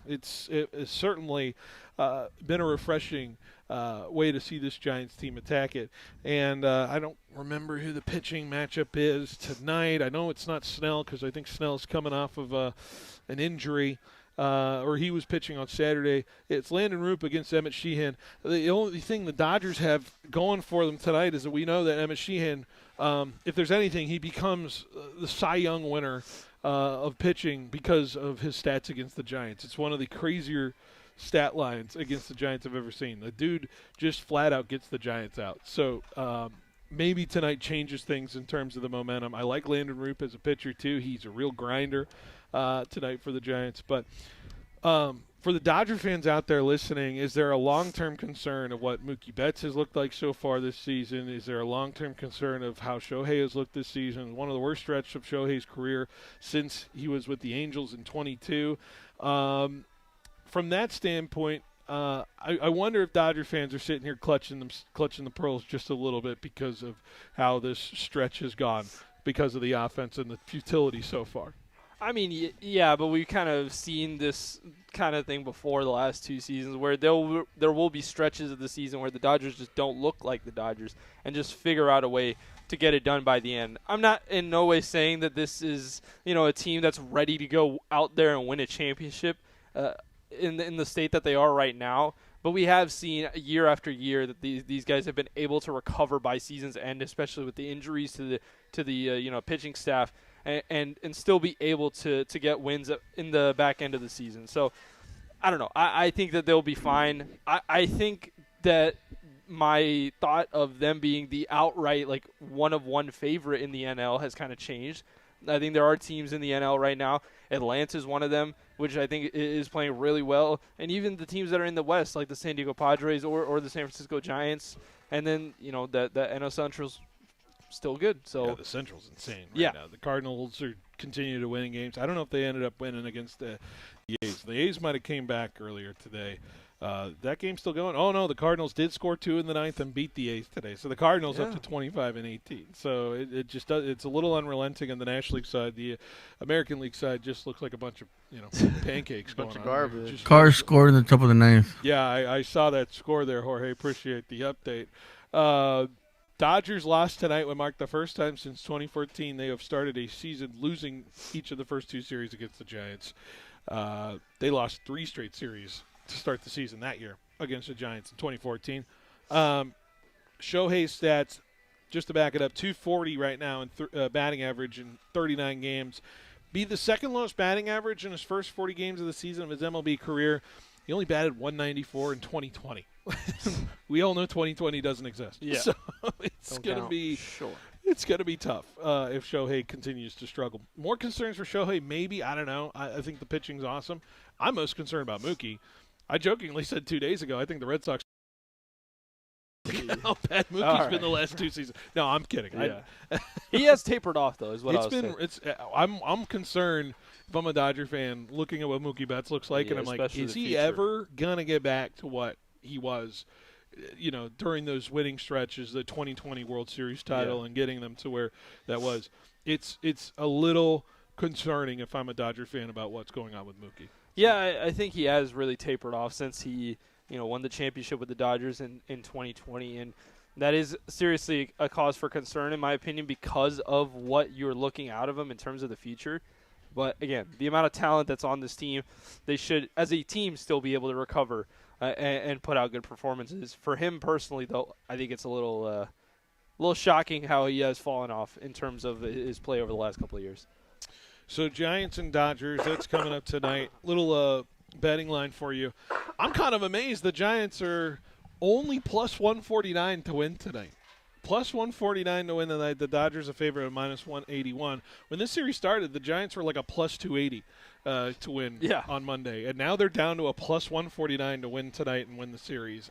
S1: it's certainly been a refreshing way to see this Giants team attack it. And I don't remember who the pitching matchup is tonight. I know it's not Snell because I think Snell's coming off of an injury. Or he was pitching on Saturday. It's Landon Roop against Emmett Sheehan. The only thing the Dodgers have going for them tonight is that we know that Emmett Sheehan, if there's anything, he becomes the Cy Young winner of pitching because of his stats against the Giants. It's one of the crazier stat lines against the Giants I've ever seen. The dude just flat out gets the Giants out. So maybe tonight changes things in terms of the momentum. I like Landon Roop as a pitcher too. He's a real grinder tonight for the Giants. But for the Dodger fans out there listening, is there a long-term concern of what Mookie Betts has looked like so far this season? Is there a long-term concern of how Shohei has looked this season? One of the worst stretches of Shohei's career since he was with the Angels in 22. From that standpoint, I wonder if Dodger fans are sitting here clutching the pearls just a little bit because of how this stretch has gone, because of the offense and the futility so far.
S2: I mean, yeah, but we've kind of seen this kind of thing before the last 2 seasons where there will be stretches of the season where the Dodgers just don't look like the Dodgers and just figure out a way to get it done by the end. I'm not in no way saying that this is, a team that's ready to go out there and win a championship in the state that they are right now. But we have seen year after year that these guys have been able to recover by season's end, especially with the injuries to the pitching staff. And still be able to get wins in the back end of the season. So, I don't know. I think that they'll be fine. I think that my thought of them being the outright like one of one favorite in the NL has kind of changed. I think there are teams in the NL right now. Atlanta's one of them, which I think is playing really well. And even the teams that are in the West, like the San Diego Padres or the San Francisco Giants. And then, the NL Central's still good. So
S1: the Central's insane right now. The Cardinals are continue to winning games. I don't know if they ended up winning against the A's. The A's might have came back earlier today. That game's still going. Oh, no, the Cardinals did score 2 in the 9th and beat the A's today. So the Cardinals up to 25-18. So it just does. It's a little unrelenting on the National League side. The American League side just looks like a bunch of pancakes.
S20: Bunch
S1: going
S20: of garbage.
S3: Cars scored in the top of the 9th.
S1: Yeah, I saw that score there, Jorge. Appreciate the update. Dodgers lost tonight, would mark the first time since 2014 they have started a season losing each of the first 2 series against the Giants. They lost 3 straight series to start the season that year against the Giants in 2014. Shohei's stats, just to back it up, 240 right now in batting average in 39 games. Be the second lowest batting average in his first 40 games of the season of his MLB career. He only batted 194 in 2020. We all know 2020 doesn't exist.
S2: Yeah.
S1: So it's going to be It's going to be tough if Shohei continues to struggle. More concerns for Shohei, maybe. I don't know. I think the pitching's awesome. I'm most concerned about Mookie. I jokingly said 2 days ago, I think the Red Sox how bad Mookie's been the last 2 seasons. No, I'm kidding.
S2: Yeah. He has tapered off, though, is what I was saying.
S1: I'm concerned if I'm a Dodger fan looking at what Mookie Betts looks like, and I'm like, is he ever going to get back to what he was, during those winning stretches, the 2020 World Series title and getting them to where that was. It's a little concerning if I'm a Dodger fan about what's going on with Mookie.
S2: Yeah, I think he has really tapered off since he won the championship with the Dodgers in 2020, and that is seriously a cause for concern in my opinion because of what you're looking out of him in terms of the future. But again, the amount of talent that's on this team, they should, as a team, still be able to recover and put out good performances. For him personally, though, I think it's a little shocking how he has fallen off in terms of his play over the last couple of years.
S1: So Giants and Dodgers, that's coming up tonight. Little betting line for you. I'm kind of amazed the Giants are only plus 149 to win tonight. Plus 149 to win tonight. The Dodgers a favorite at minus 181. When this series started, the Giants were like a plus 280 to win on Monday, and now they're down to a plus 149 to win tonight and win the series.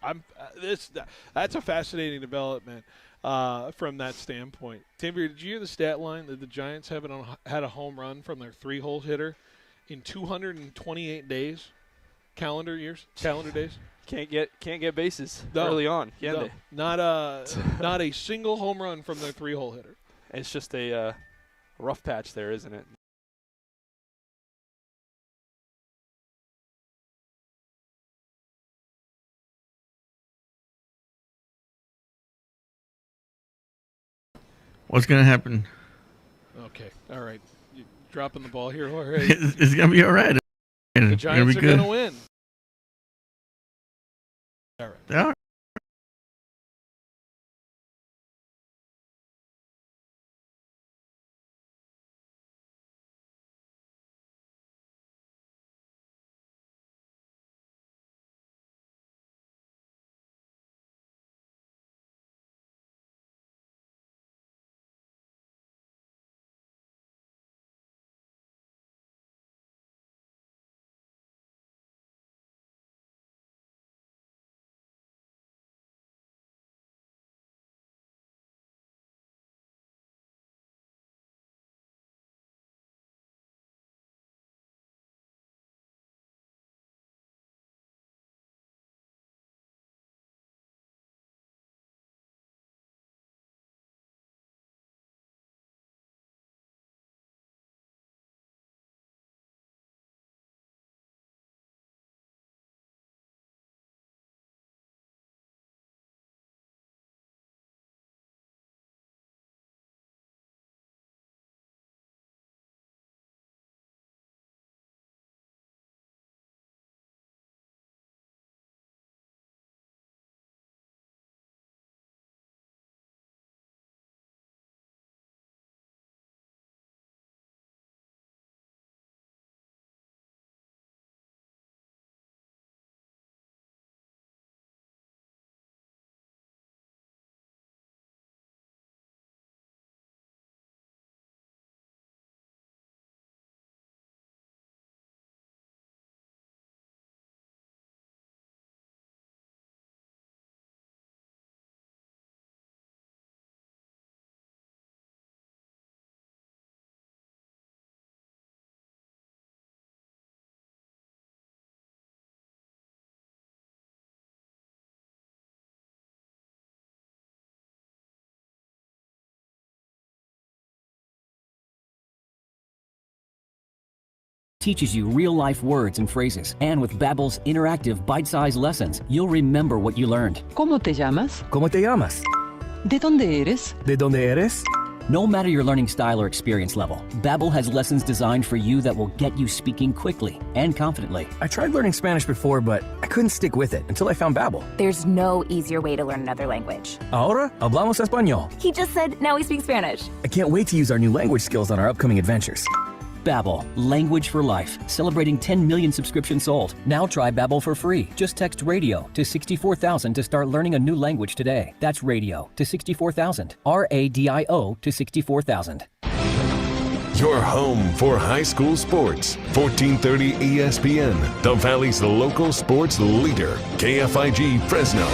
S1: That's a fascinating development from that standpoint. Tanvir, did you hear the stat line that the Giants haven't had a home run from their 3-hole hitter in 228 days, calendar days?
S2: Can't get bases early on, can they?
S1: Not a single home run from their 3-hole hitter.
S2: It's just a rough patch there, isn't it?
S3: What's going to happen?
S1: Okay, all right. You're dropping the ball here, Jorge.
S3: It's going to be all right.
S1: The Giants are going to win. All right.
S3: All right.
S21: teaches you real-life words and phrases. And with Babbel's interactive bite-sized lessons, you'll remember what you learned.
S22: ¿Cómo te llamas?
S21: ¿Cómo te llamas?
S22: ¿De dónde eres?
S21: ¿De dónde eres? No matter your learning style or experience level, Babbel has lessons designed for you that will get you speaking quickly and confidently.
S23: I tried learning Spanish before, but I couldn't stick with it until I found Babbel.
S24: There's no easier way to learn another language.
S23: Ahora hablamos español.
S24: He just said now we speak Spanish.
S23: I can't wait to use our new language skills on our upcoming adventures.
S21: Babbel, language for life, celebrating 10 million subscriptions sold. Now try Babbel for free. Just text radio to 64,000 to start learning a new language today. That's radio to 64,000. RADIO to 64,000.
S4: Your home for high school sports. 1430 ESPN, the Valley's local sports leader. KFIG Fresno.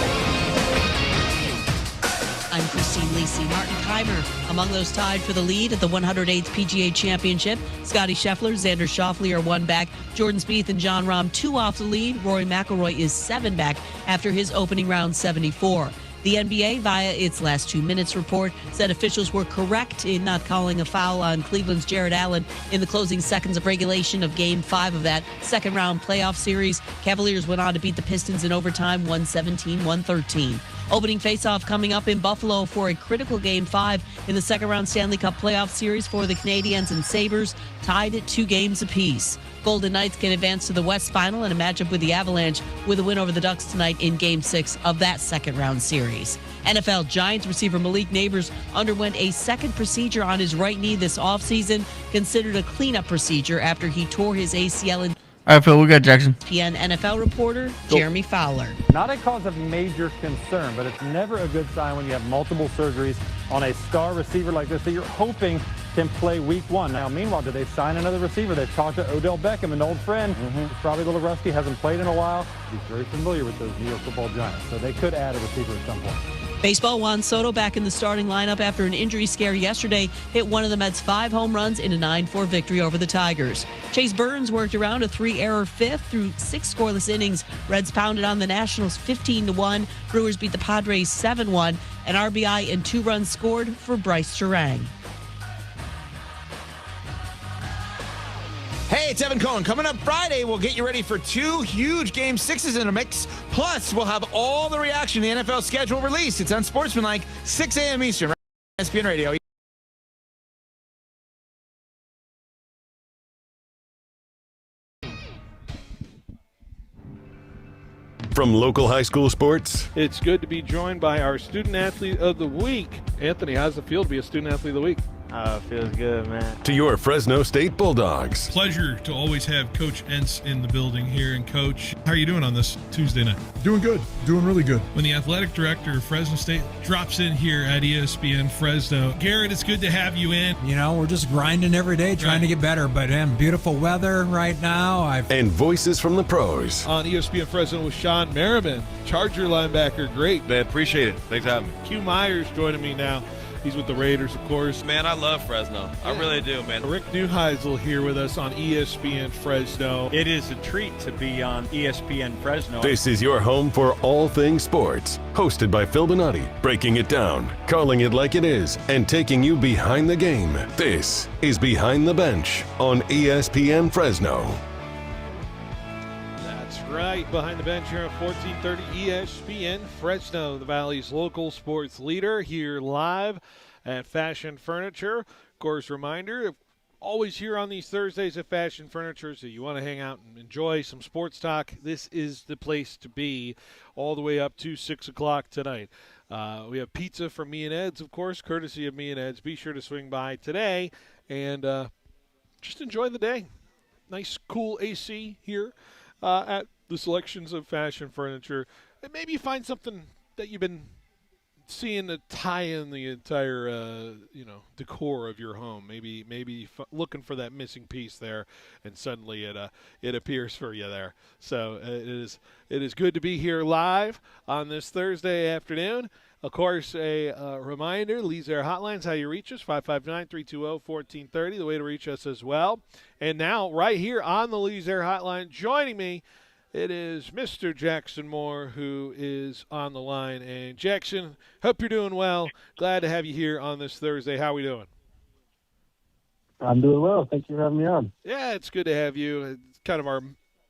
S25: I'm Christine Lisi. Martin Keimer among those tied for the lead at the 108th PGA Championship. Scotty Scheffler, Xander Schauffele are 1 back. Jordan Spieth and Jon Rahm 2 off the lead. Rory McIlroy is 7 back after his opening round 74. The NBA, via its last 2 minutes report, said officials were correct in not calling a foul on Cleveland's Jared Allen in the closing seconds of regulation of Game 5 of that second-round playoff series. Cavaliers went on to beat the Pistons in overtime, 117-113. Opening faceoff coming up in Buffalo for a critical Game 5 in the second-round Stanley Cup playoff series for the Canadiens and Sabres, tied at 2 games apiece. Golden Knights can advance to the West Final in a matchup with the Avalanche with a win over the Ducks tonight in Game 6 of that second-round series. NFL Giants receiver Malik Nabers underwent a second procedure on his right knee this offseason, considered a cleanup procedure after he tore his ACL in.
S3: All right, Phil, we got Jackson.
S25: ESPN NFL reporter Jeremy Fowler.
S26: Not a cause of major concern, but it's never a good sign when you have multiple surgeries on a star receiver like this that you're hoping can play week 1. Now, meanwhile, did they sign another receiver? They've talked to Odell Beckham, an old friend. He's probably a little rusty, hasn't played in a while. He's very familiar with those New York Football Giants, so they could add a receiver at some point.
S25: Baseball, Juan Soto back in the starting lineup after an injury scare yesterday, hit one of the Mets' 5 home runs in a 9-4 victory over the Tigers. Chase Burns worked around a 3-error fifth through 6 scoreless innings. Reds pounded on the Nationals 15-1. Brewers beat the Padres 7-1. An RBI and 2 runs scored for Bryce Terang.
S27: Hey, it's Evan Cohen. Coming up Friday, we'll get you ready for 2 huge Game 6s in a mix. Plus, we'll have all the reaction to the NFL schedule release. It's Unsportsmanlike, 6 a.m. Eastern, right on ESPN Radio.
S4: From local high school sports.
S1: It's good to be joined by our student athlete of the week. Anthony, how's it feel to be a student athlete of the week?
S28: Feels good, man.
S4: To your Fresno State Bulldogs.
S29: Pleasure to always have Coach Entz in the building here. And Coach, how are you doing on this Tuesday night?
S14: Doing good. Doing really good.
S29: When the athletic director of Fresno State drops in here at ESPN Fresno, Garrett, it's good to have you in.
S30: You know, we're just grinding every day, trying to get better. But beautiful weather right now.
S4: And voices from the pros.
S1: On ESPN Fresno with Sean Merriman, Charger linebacker. Great.
S31: Man, appreciate it. Thanks for having me.
S1: Q Myers joining me now. He's with the Raiders, of course.
S31: Man, I love Fresno. I really do, man.
S1: Rick Neuheisel here with us on ESPN Fresno.
S32: It is a treat to be on ESPN Fresno.
S4: This is your home for all things sports. Hosted by Phil Bonatti, breaking it down, calling it like it is, and taking you behind the game. This is Behind the Bench on ESPN Fresno.
S1: Right, Behind the Bench here on 1430 ESPN Fresno, the Valley's local sports leader, here live at Fashion Furniture. Of course, reminder, always here on these Thursdays at Fashion Furniture, so you want to hang out and enjoy some sports talk, this is the place to be all the way up to 6 o'clock tonight. We have pizza from Me and Ed's, of course, courtesy of Me and Ed's. Be sure to swing by today and just enjoy the day. Nice, cool AC here at the selections of Fashion Furniture, and maybe find something that you've been seeing to tie in the entire, decor of your home. Maybe looking for that missing piece there, and suddenly it appears for you there. So it is good to be here live on this Thursday afternoon. Of course, a reminder, Lee's Air Hotlines, how you reach us, 559-320-1430, the way to reach us as well. And now, right here on the Lee's Air Hotline, joining me, it is Mr. Jackson Moore, who is on the line. And Jackson, hope you're doing well. Glad to have you here on this Thursday. How are we doing?
S5: I'm doing well. Thank you for having me on.
S1: Yeah, it's good to have you. It's kind of our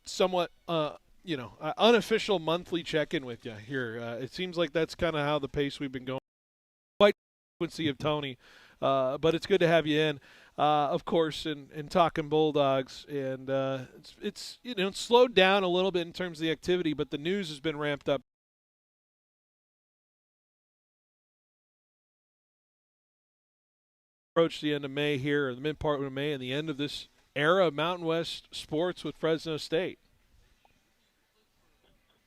S1: somewhat, unofficial monthly check-in with you here. It seems like that's kind of how the pace we've been going. Quite frequency of Tony, but it's good to have you in, of course, and talking Bulldogs. And it's slowed down a little bit in terms of the activity, but the news has been ramped up. Approach the end of May here, or the mid part of May, and the end of this era of Mountain West sports with Fresno State.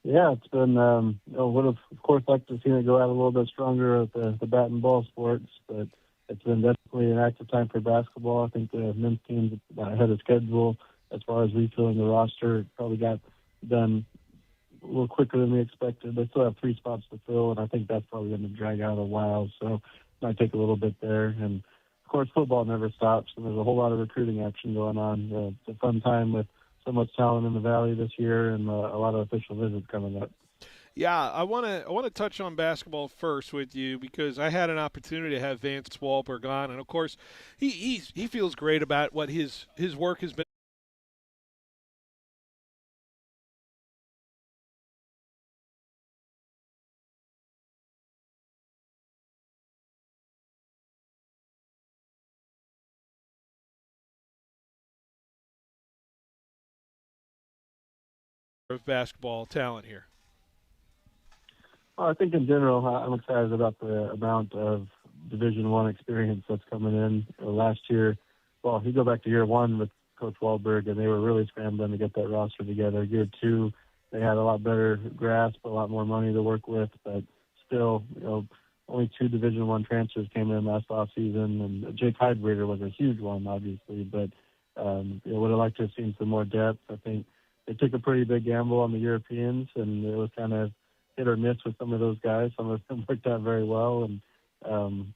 S5: Yeah, it's been, would have, of course, liked to see it go out a little bit stronger with the bat and ball sports, but it's been definitely an active time for basketball. I think the men's team's ahead of schedule as far as refilling the roster. It probably got done a little quicker than we expected. They still have 3 spots to fill, and I think that's probably going to drag out a while, so it might take a little bit there. And of course, football never stops, and there's a whole lot of recruiting action going on. It's a fun time with so much talent in the Valley this year, and a lot of official visits coming up.
S1: Yeah, I want to touch on basketball first with you because I had an opportunity to have Vance Wahlberg on, and of course, he feels great about what his work has been. Of basketball talent here.
S5: Well, I think in general, I'm excited about the amount of Division I experience that's coming in. Last year, well, you go back to year 1 with Coach Wahlberg, and they were really scrambling to get that roster together. Year 2, they had a lot better grasp, a lot more money to work with, but still, only 2 Division I transfers came in last offseason, and Jake Heidbreder was a huge one, obviously, but would have liked to have seen some more depth. I think they took a pretty big gamble on the Europeans, and it was kind of hit or miss with some of those guys. Some of them worked out very well, and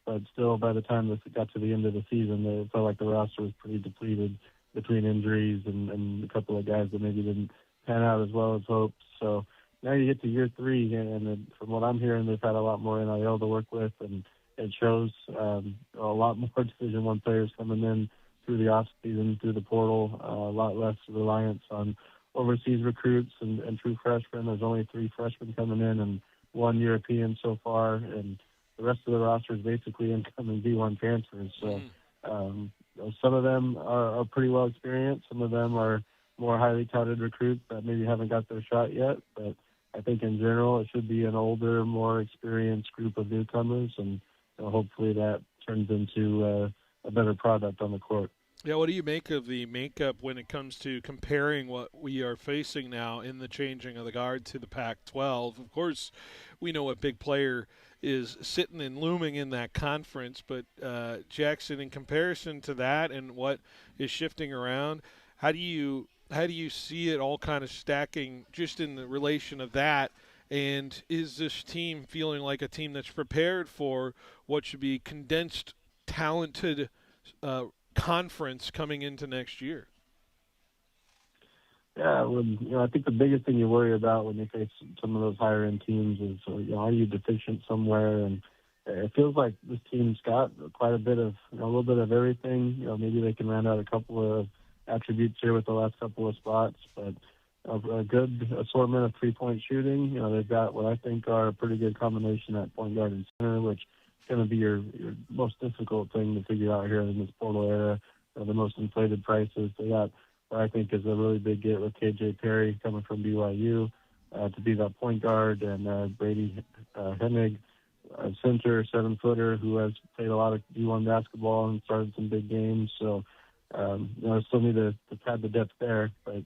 S5: but still, by the time this got to the end of the season, it felt like the roster was pretty depleted between injuries and a couple of guys that maybe didn't pan out as well as hoped. So now you get to year 3, and from what I'm hearing, they've had a lot more NIL to work with, and it shows a lot more Division I players coming in through the off season, through the portal, a lot less reliance on overseas recruits and true freshmen. There's only 3 freshmen coming in and 1 European so far, and the rest of the roster is basically incoming D1 transfers. So some of them are pretty well experienced. Some of them are more highly touted recruits that maybe haven't got their shot yet. But I think in general it should be an older, more experienced group of newcomers, and hopefully that turns into a better product on the court.
S1: Yeah, what do you make of the makeup when it comes to comparing what we are facing now in the changing of the guard to the Pac-12? Of course, we know what big player is sitting and looming in that conference, but Jackson, in comparison to that and what is shifting around, how do you see it all kind of stacking just in the relation of that? And is this team feeling like a team that's prepared for what should be condensed, talented conference coming into next year?
S5: Yeah, I think the biggest thing you worry about when you face some of those higher end teams is are you deficient somewhere? And it feels like this team's got quite a bit of a little bit of everything. Maybe they can round out a couple of attributes here with the last couple of spots, but a good assortment of 3-point shooting. They've got what I think are a pretty good combination at point guard and center, which going to be your most difficult thing to figure out here in this portal era. The most inflated prices. They got what I think is a really big get with KJ Perry coming from BYU to be that point guard, and Brady Hennig, center, 7-footer, who has played a lot of D1 basketball and started some big games. So still need to pad the depth there, but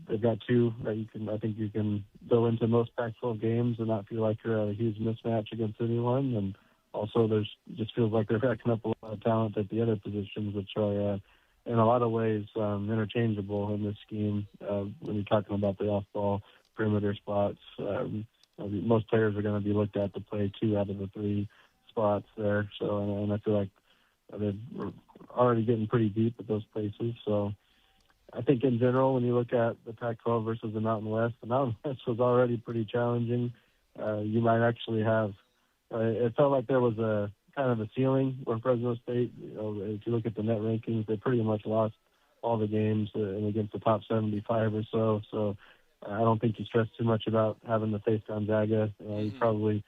S5: they've got 2 that I think you can go into most Pac-12 games and not feel like you're at a huge mismatch against anyone. And also, just feels like they're racking up a lot of talent at the other positions, which are, in a lot of ways, interchangeable in this scheme. When you're talking about the off-ball perimeter spots, most players are going to be looked at to play 2 out of the 3 spots there. So, and I feel like they're already getting pretty deep at those places. So, I think in general, when you look at the Pac-12 versus the Mountain West was already pretty challenging. You might actually have. It felt like there was a kind of a ceiling where Fresno State, if you look at the net rankings, they pretty much lost all the games and against the top 75 or so. So I don't think you stress too much about having to face Gonzaga. You probably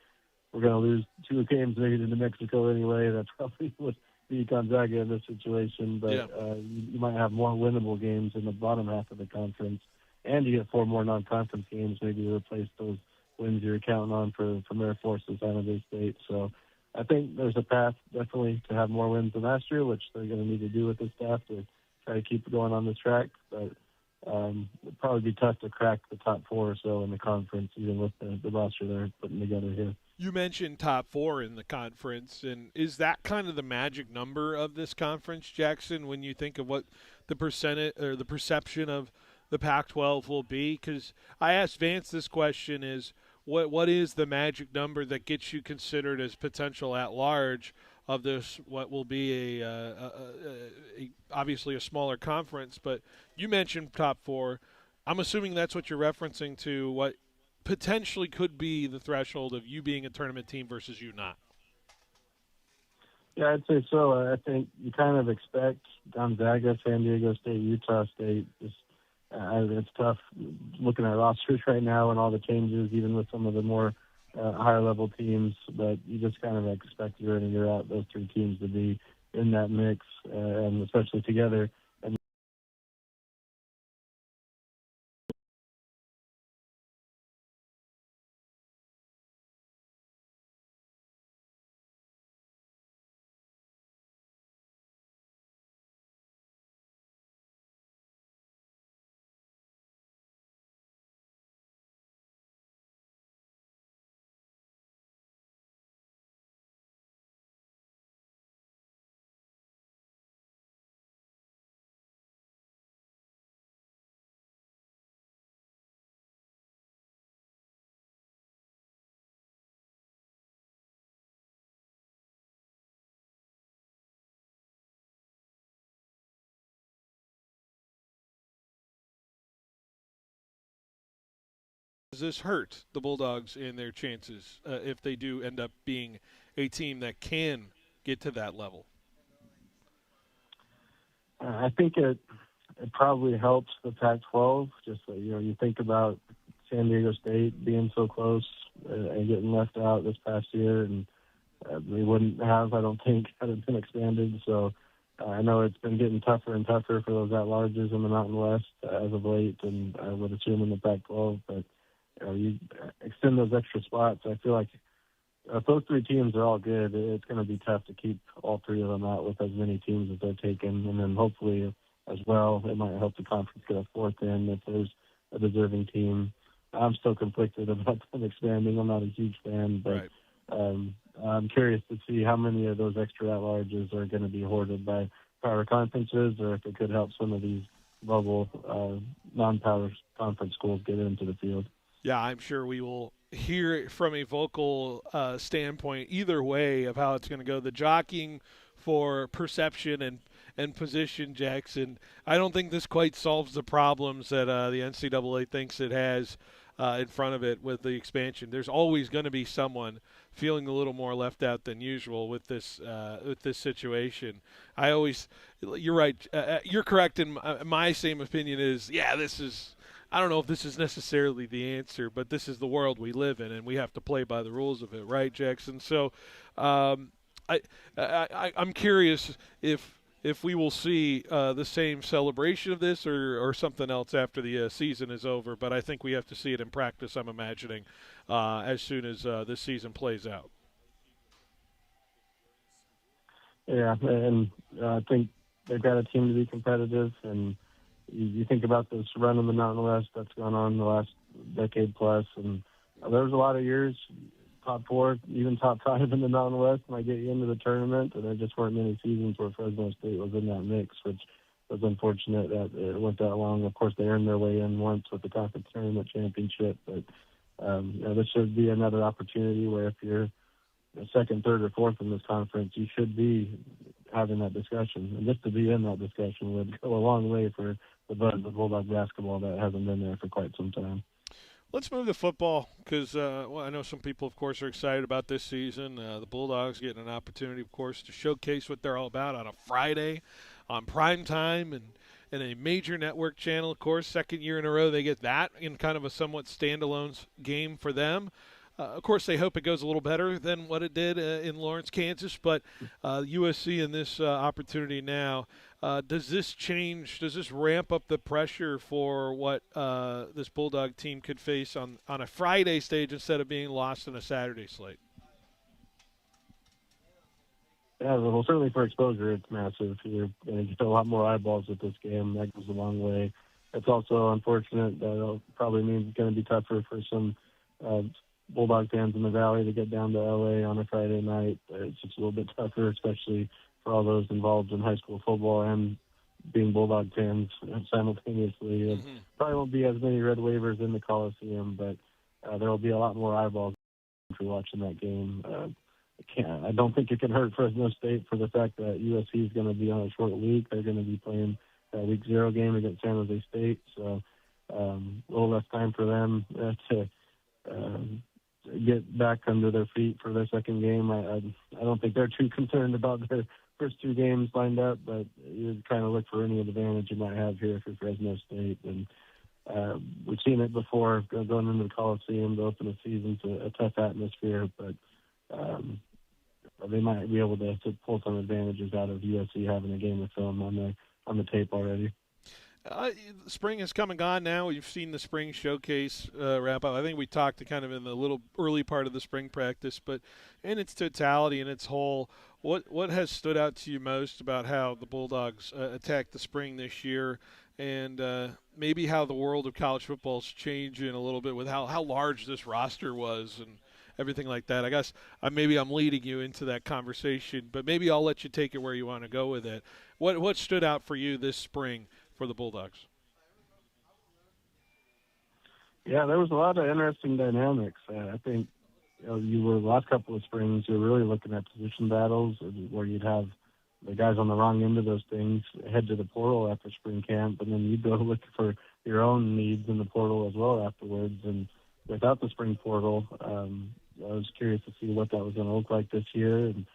S5: we're going to lose 2 games maybe to New Mexico anyway. That's probably would be Gonzaga in this situation. But you might have more winnable games in the bottom half of the conference, and you get 4 more non-conference games maybe to replace those wins you're counting on from Air Force and San Jose State. So I think there's a path definitely to have more wins than last year, which they're going to need to do with this staff to try to keep going on this track. But it'd probably be tough to crack the top 4 or so in the conference, even with the roster they're putting together here.
S1: You mentioned top 4 in the conference, and is that kind of the magic number of this conference, Jackson, when you think of what the percentage or the perception of the Pac-12 will be? Because I asked Vance this question: is what is the magic number that gets you considered as potential at large of this, what will be obviously a smaller conference? But you mentioned top 4. I'm assuming that's what you're referencing to, what potentially could be the threshold of you being a tournament team versus you not.
S5: Yeah, I'd say so. I think you kind of expect Gonzaga, San Diego State, Utah State. It's tough looking at rosters right now and all the changes, even with some of the more higher level teams. But you just kind of expect year in and year out those 3 teams to be in that mix, and especially together. And
S1: Does this hurt the Bulldogs in their chances if they do end up being a team that can get to that level?
S5: I think it probably helps the Pac-12. Just you think about San Diego State being so close and getting left out this past year, and they wouldn't have, I don't think, had it been expanded. So I know it's been getting tougher and tougher for those at-larges in the Mountain West as of late, and I would assume in the Pac-12. But you extend those extra spots. I feel like if those 3 teams are all good, it's going to be tough to keep all 3 of them out with as many teams as they're taking. And then hopefully as well, it might help the conference get a 4th in if there's a deserving team. I'm still conflicted about them expanding. I'm not a huge fan, but I'm curious to see how many of those extra at-larges are going to be hoarded by power conferences, or if it could help some of these bubble non-power conference schools get into the field.
S1: Yeah, I'm sure we will hear it from a vocal standpoint either way of how it's going to go. The jockeying for perception and position, Jackson, I don't think this quite solves the problems that the NCAA thinks it has in front of it with the expansion. There's always going to be someone feeling a little more left out than usual with this situation. You're right. You're correct in my same opinion is, I don't know if this is necessarily the answer, but this is the world we live in, and we have to play by the rules of it, right, Jackson? So I'm curious if we will see the same celebration of this or something else after the season is over. But I think we have to see it in practice, I'm imagining, as soon as this season plays out.
S5: Yeah, and I think they've got a team to be competitive, and you think about this run in the Mountain West that's gone on the last decade plus, and there was a lot of years, top 4, even top 5 in the Mountain West might get you into the tournament, and there just weren't many seasons where Fresno State was in that mix, which was unfortunate that it went that long. Of course, they earned their way in once with the conference tournament championship, but this should be another opportunity where if you're second, third, or fourth in this conference, you should be having that discussion. And just to be in that discussion would go a long way for the buzz of Bulldog basketball that hasn't been there for quite some time.
S1: Let's move to football because I know some people, of course, are excited about this season. The Bulldogs getting an opportunity, of course, to showcase what they're all about on a Friday on prime time and a major network channel, of course. Second year in a row they get that in kind of a somewhat standalone game for them. Of course, they hope it goes a little better than what it did in Lawrence, Kansas, but USC in this opportunity now. Does this change? Does this ramp up the pressure for what this Bulldog team could face on a Friday stage instead of being lost in a Saturday slate?
S5: Yeah, well, certainly for exposure, it's massive. You're going to get a lot more eyeballs with this game. That goes a long way. It's also unfortunate that it probably means it's going to be tougher for some Bulldog fans in the Valley to get down to LA on a Friday night. It's just a little bit tougher, especially for all those involved in high school football and being Bulldog fans simultaneously. Mm-hmm. Probably won't be as many red waivers in the Coliseum, but there will be a lot more eyeballs if you're watching that game. I don't think it can hurt Fresno State for the fact that USC is going to be on a short week. They're going to be playing that Week 0 game against San Jose State, so a little less time for them to get back under their feet for their second game. I don't think they're too concerned about their first two games lined up, but you kind of look for any advantage you might have here for Fresno State. And we've seen it before going into the Coliseum to open the season. It's a tough atmosphere, but they might be able to pull some advantages out of USC having a game of film on the tape already.
S1: Spring has come and gone now. You've seen the spring showcase wrap up. I think we talked kind of in the little early part of the spring practice, but in its totality, in its whole, what has stood out to you most about how the Bulldogs attacked the spring this year, and maybe how the world of college football is changing a little bit with how large this roster was and everything like that? I guess maybe I'm leading you into that conversation, but maybe I'll let you take it where you want to go with it. What stood out for you this spring for the Bulldogs?
S5: Yeah, there was a lot of interesting dynamics. I think you were the last couple of springs, you're really looking at position battles where you'd have the guys on the wrong end of those things head to the portal after spring camp, and then you'd go look for your own needs in the portal as well afterwards. And without the spring portal, I was curious to see what that was going to look like this year. And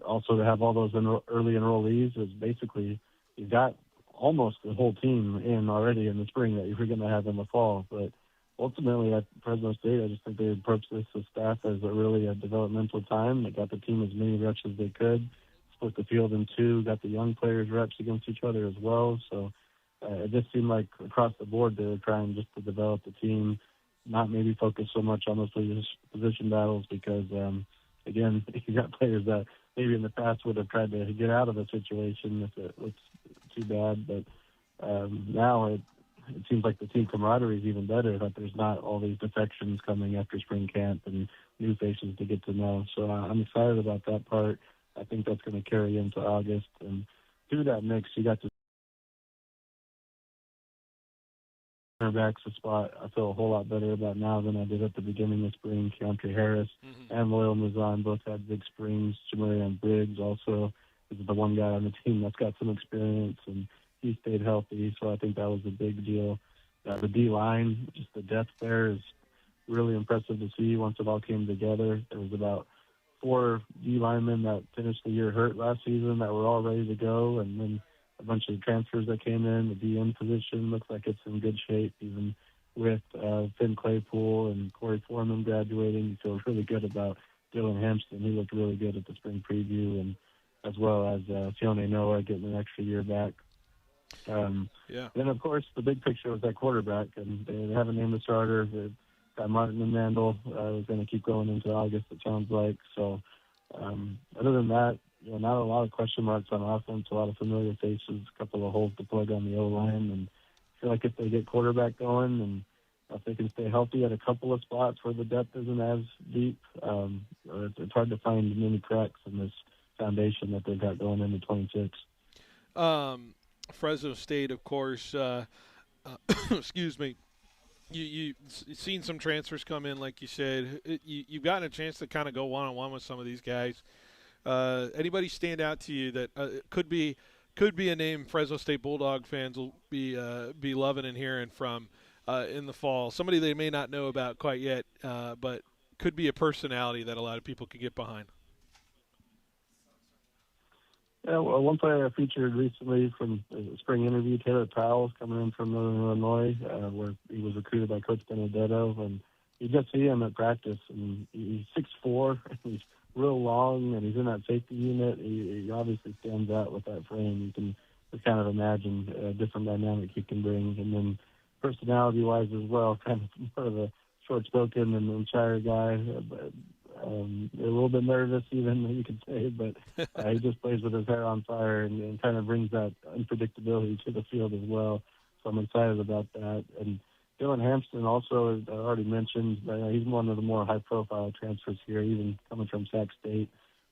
S5: also to have all those early enrollees is basically you've got almost the whole team in already in the spring that you're going to have in the fall. But ultimately at Fresno State, I just think they approached this as staff as a developmental time. They got the team as many reps as they could, split the field in two, got the young players reps against each other as well. So it just seemed like across the board they were trying just to develop the team, not maybe focus so much on those position battles because, again, you got players that maybe in the past would have tried to get out of a situation if it looks too bad. But now it seems like the team camaraderie is even better, that there's not all these defections coming after spring camp and new faces to get to know. So I'm excited about that part. I think that's going to carry into August. And through that mix, you got to cornerbacks a spot I feel a whole lot better about now than I did at the beginning of spring. Keontae Harris and Loyal Mizan both had big springs. Jamarian Briggs also is the one guy on the team that's got some experience, and he stayed healthy, so I think that was a big deal. The D-line, just the depth there is really impressive to see once it all came together. There was about 4 D linemen that finished the year hurt last season that were all ready to go, and then a bunch of transfers that came in. The DN position looks like it's in good shape, even with Finn Claypool and Corey Foreman graduating. You feel really good about Dylan Hampton. He looked really good at the spring preview, and as well as Fione Noah getting an extra year back. Then, of course, the big picture was that quarterback, and they haven't named a starter. They've got Martin and Mandel is going to keep going into August, it sounds like. So other than that, not a lot of question marks on offense, a lot of familiar faces, a couple of holes to plug on the O-line. And I feel like if they get quarterback going and if they can stay healthy at a couple of spots where the depth isn't as deep, it's hard to find many cracks in this foundation that they've got going into 26.
S1: Fresno State, of course, excuse me, you've seen some transfers come in, like you said. You've gotten a chance to kind of go one-on-one with some of these guys. Anybody stand out to you that could be a name Fresno State Bulldog fans will be loving and hearing from in the fall? Somebody they may not know about quite yet, but could be a personality that a lot of people could get behind.
S5: Yeah, well, one player I featured recently from the spring interview, Taylor Powell's coming in from Northern Illinois, where he was recruited by Coach Benedetto, and you just see him at practice, and he's 6'4", and he's real long, and he's in that safety unit. He obviously stands out with that frame. You can just kind of imagine a different dynamic he can bring, and then personality-wise as well, kind of more of a short-spoken and shyer guy, but a little bit nervous even, you could say, but he just plays with his hair on fire and kind of brings that unpredictability to the field as well. So I'm excited about that. And Dylan Hampton also, as I already mentioned, he's one of the more high-profile transfers here, even coming from Sac State.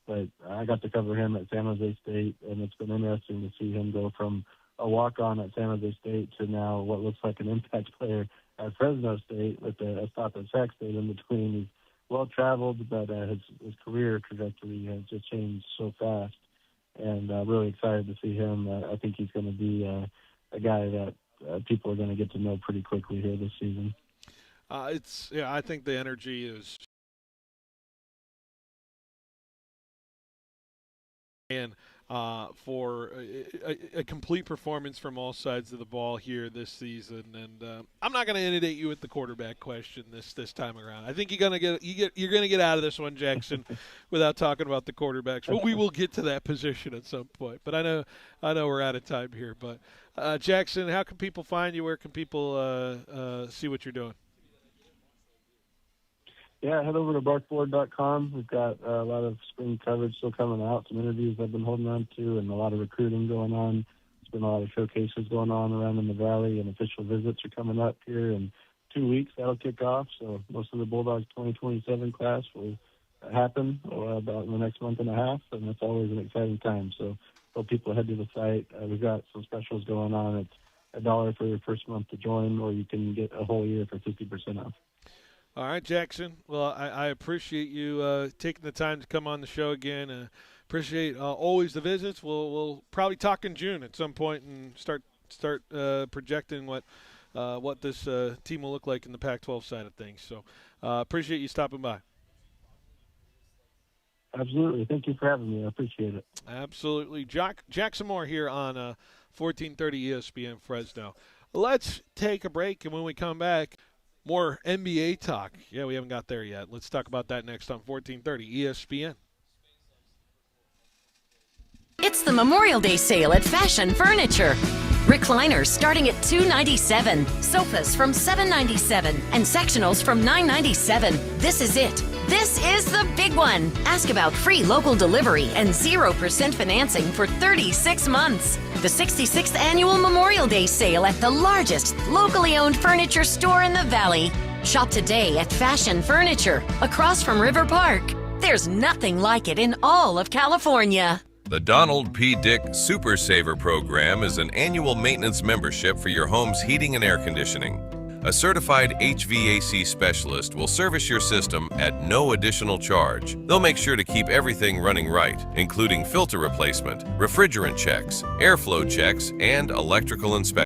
S5: But I got to cover him at San Jose State, and it's been interesting to see him go from a walk-on at San Jose State to now what looks like an impact player at Fresno State with a stop at Sac State in between. He's well-traveled, but his career trajectory has just changed so fast, and really excited to see him. I think he's going to be a guy that people are going to get to know pretty quickly here this season.
S1: I think the energy is, and for a complete performance from all sides of the ball here this season. And I'm not going to inundate you with the quarterback question this time around. I think you're going to get out of this one, Jackson, without talking about the quarterbacks. But we will get to that position at some point. But I know we're out of time here. But Jackson, how can people find you? Where can people see what you're doing?
S5: Yeah, head over to barkboard.com. We've got a lot of spring coverage still coming out, some interviews I've been holding on to, and a lot of recruiting going on. There's been a lot of showcases going on around in the Valley, and official visits are coming up here in 2 weeks. That'll kick off, so most of the Bulldogs 2027 class will happen about in the next month and a half, and it's always an exciting time. So hope people head to the site. We've got some specials going on. It's $1 for your first month to join, or you can get a whole year for 50% off.
S1: All right, Jackson. Well, I appreciate you taking the time to come on the show again. Appreciate always the visits. We'll probably talk in June at some point and start projecting what this team will look like in the Pac-12 side of things. So appreciate you stopping by.
S5: Absolutely. Thank you for having me. I appreciate it.
S1: Absolutely. Jackson Moore here on 1430 ESPN Fresno. Let's take a break, and when we come back, more NBA talk. Yeah, we haven't got there yet. Let's talk about that next on 1430 ESPN.
S6: It's the Memorial Day sale at Fashion Furniture. Recliners starting at $297, sofas from $797, and sectionals from $997. This is it. This is the big one. Ask about free local delivery and 0% financing for 36 months. The 66th annual Memorial Day sale at the largest locally owned furniture store in the Valley. Shop today at Fashion Furniture, across from River Park. There's nothing like it in all of California.
S7: The Donald P. Dick Super Saver Program is an annual maintenance membership for your home's heating and air conditioning. A certified HVAC specialist will service your system at no additional charge. They'll make sure to keep everything running right, including filter replacement, refrigerant checks, airflow checks, and electrical inspection.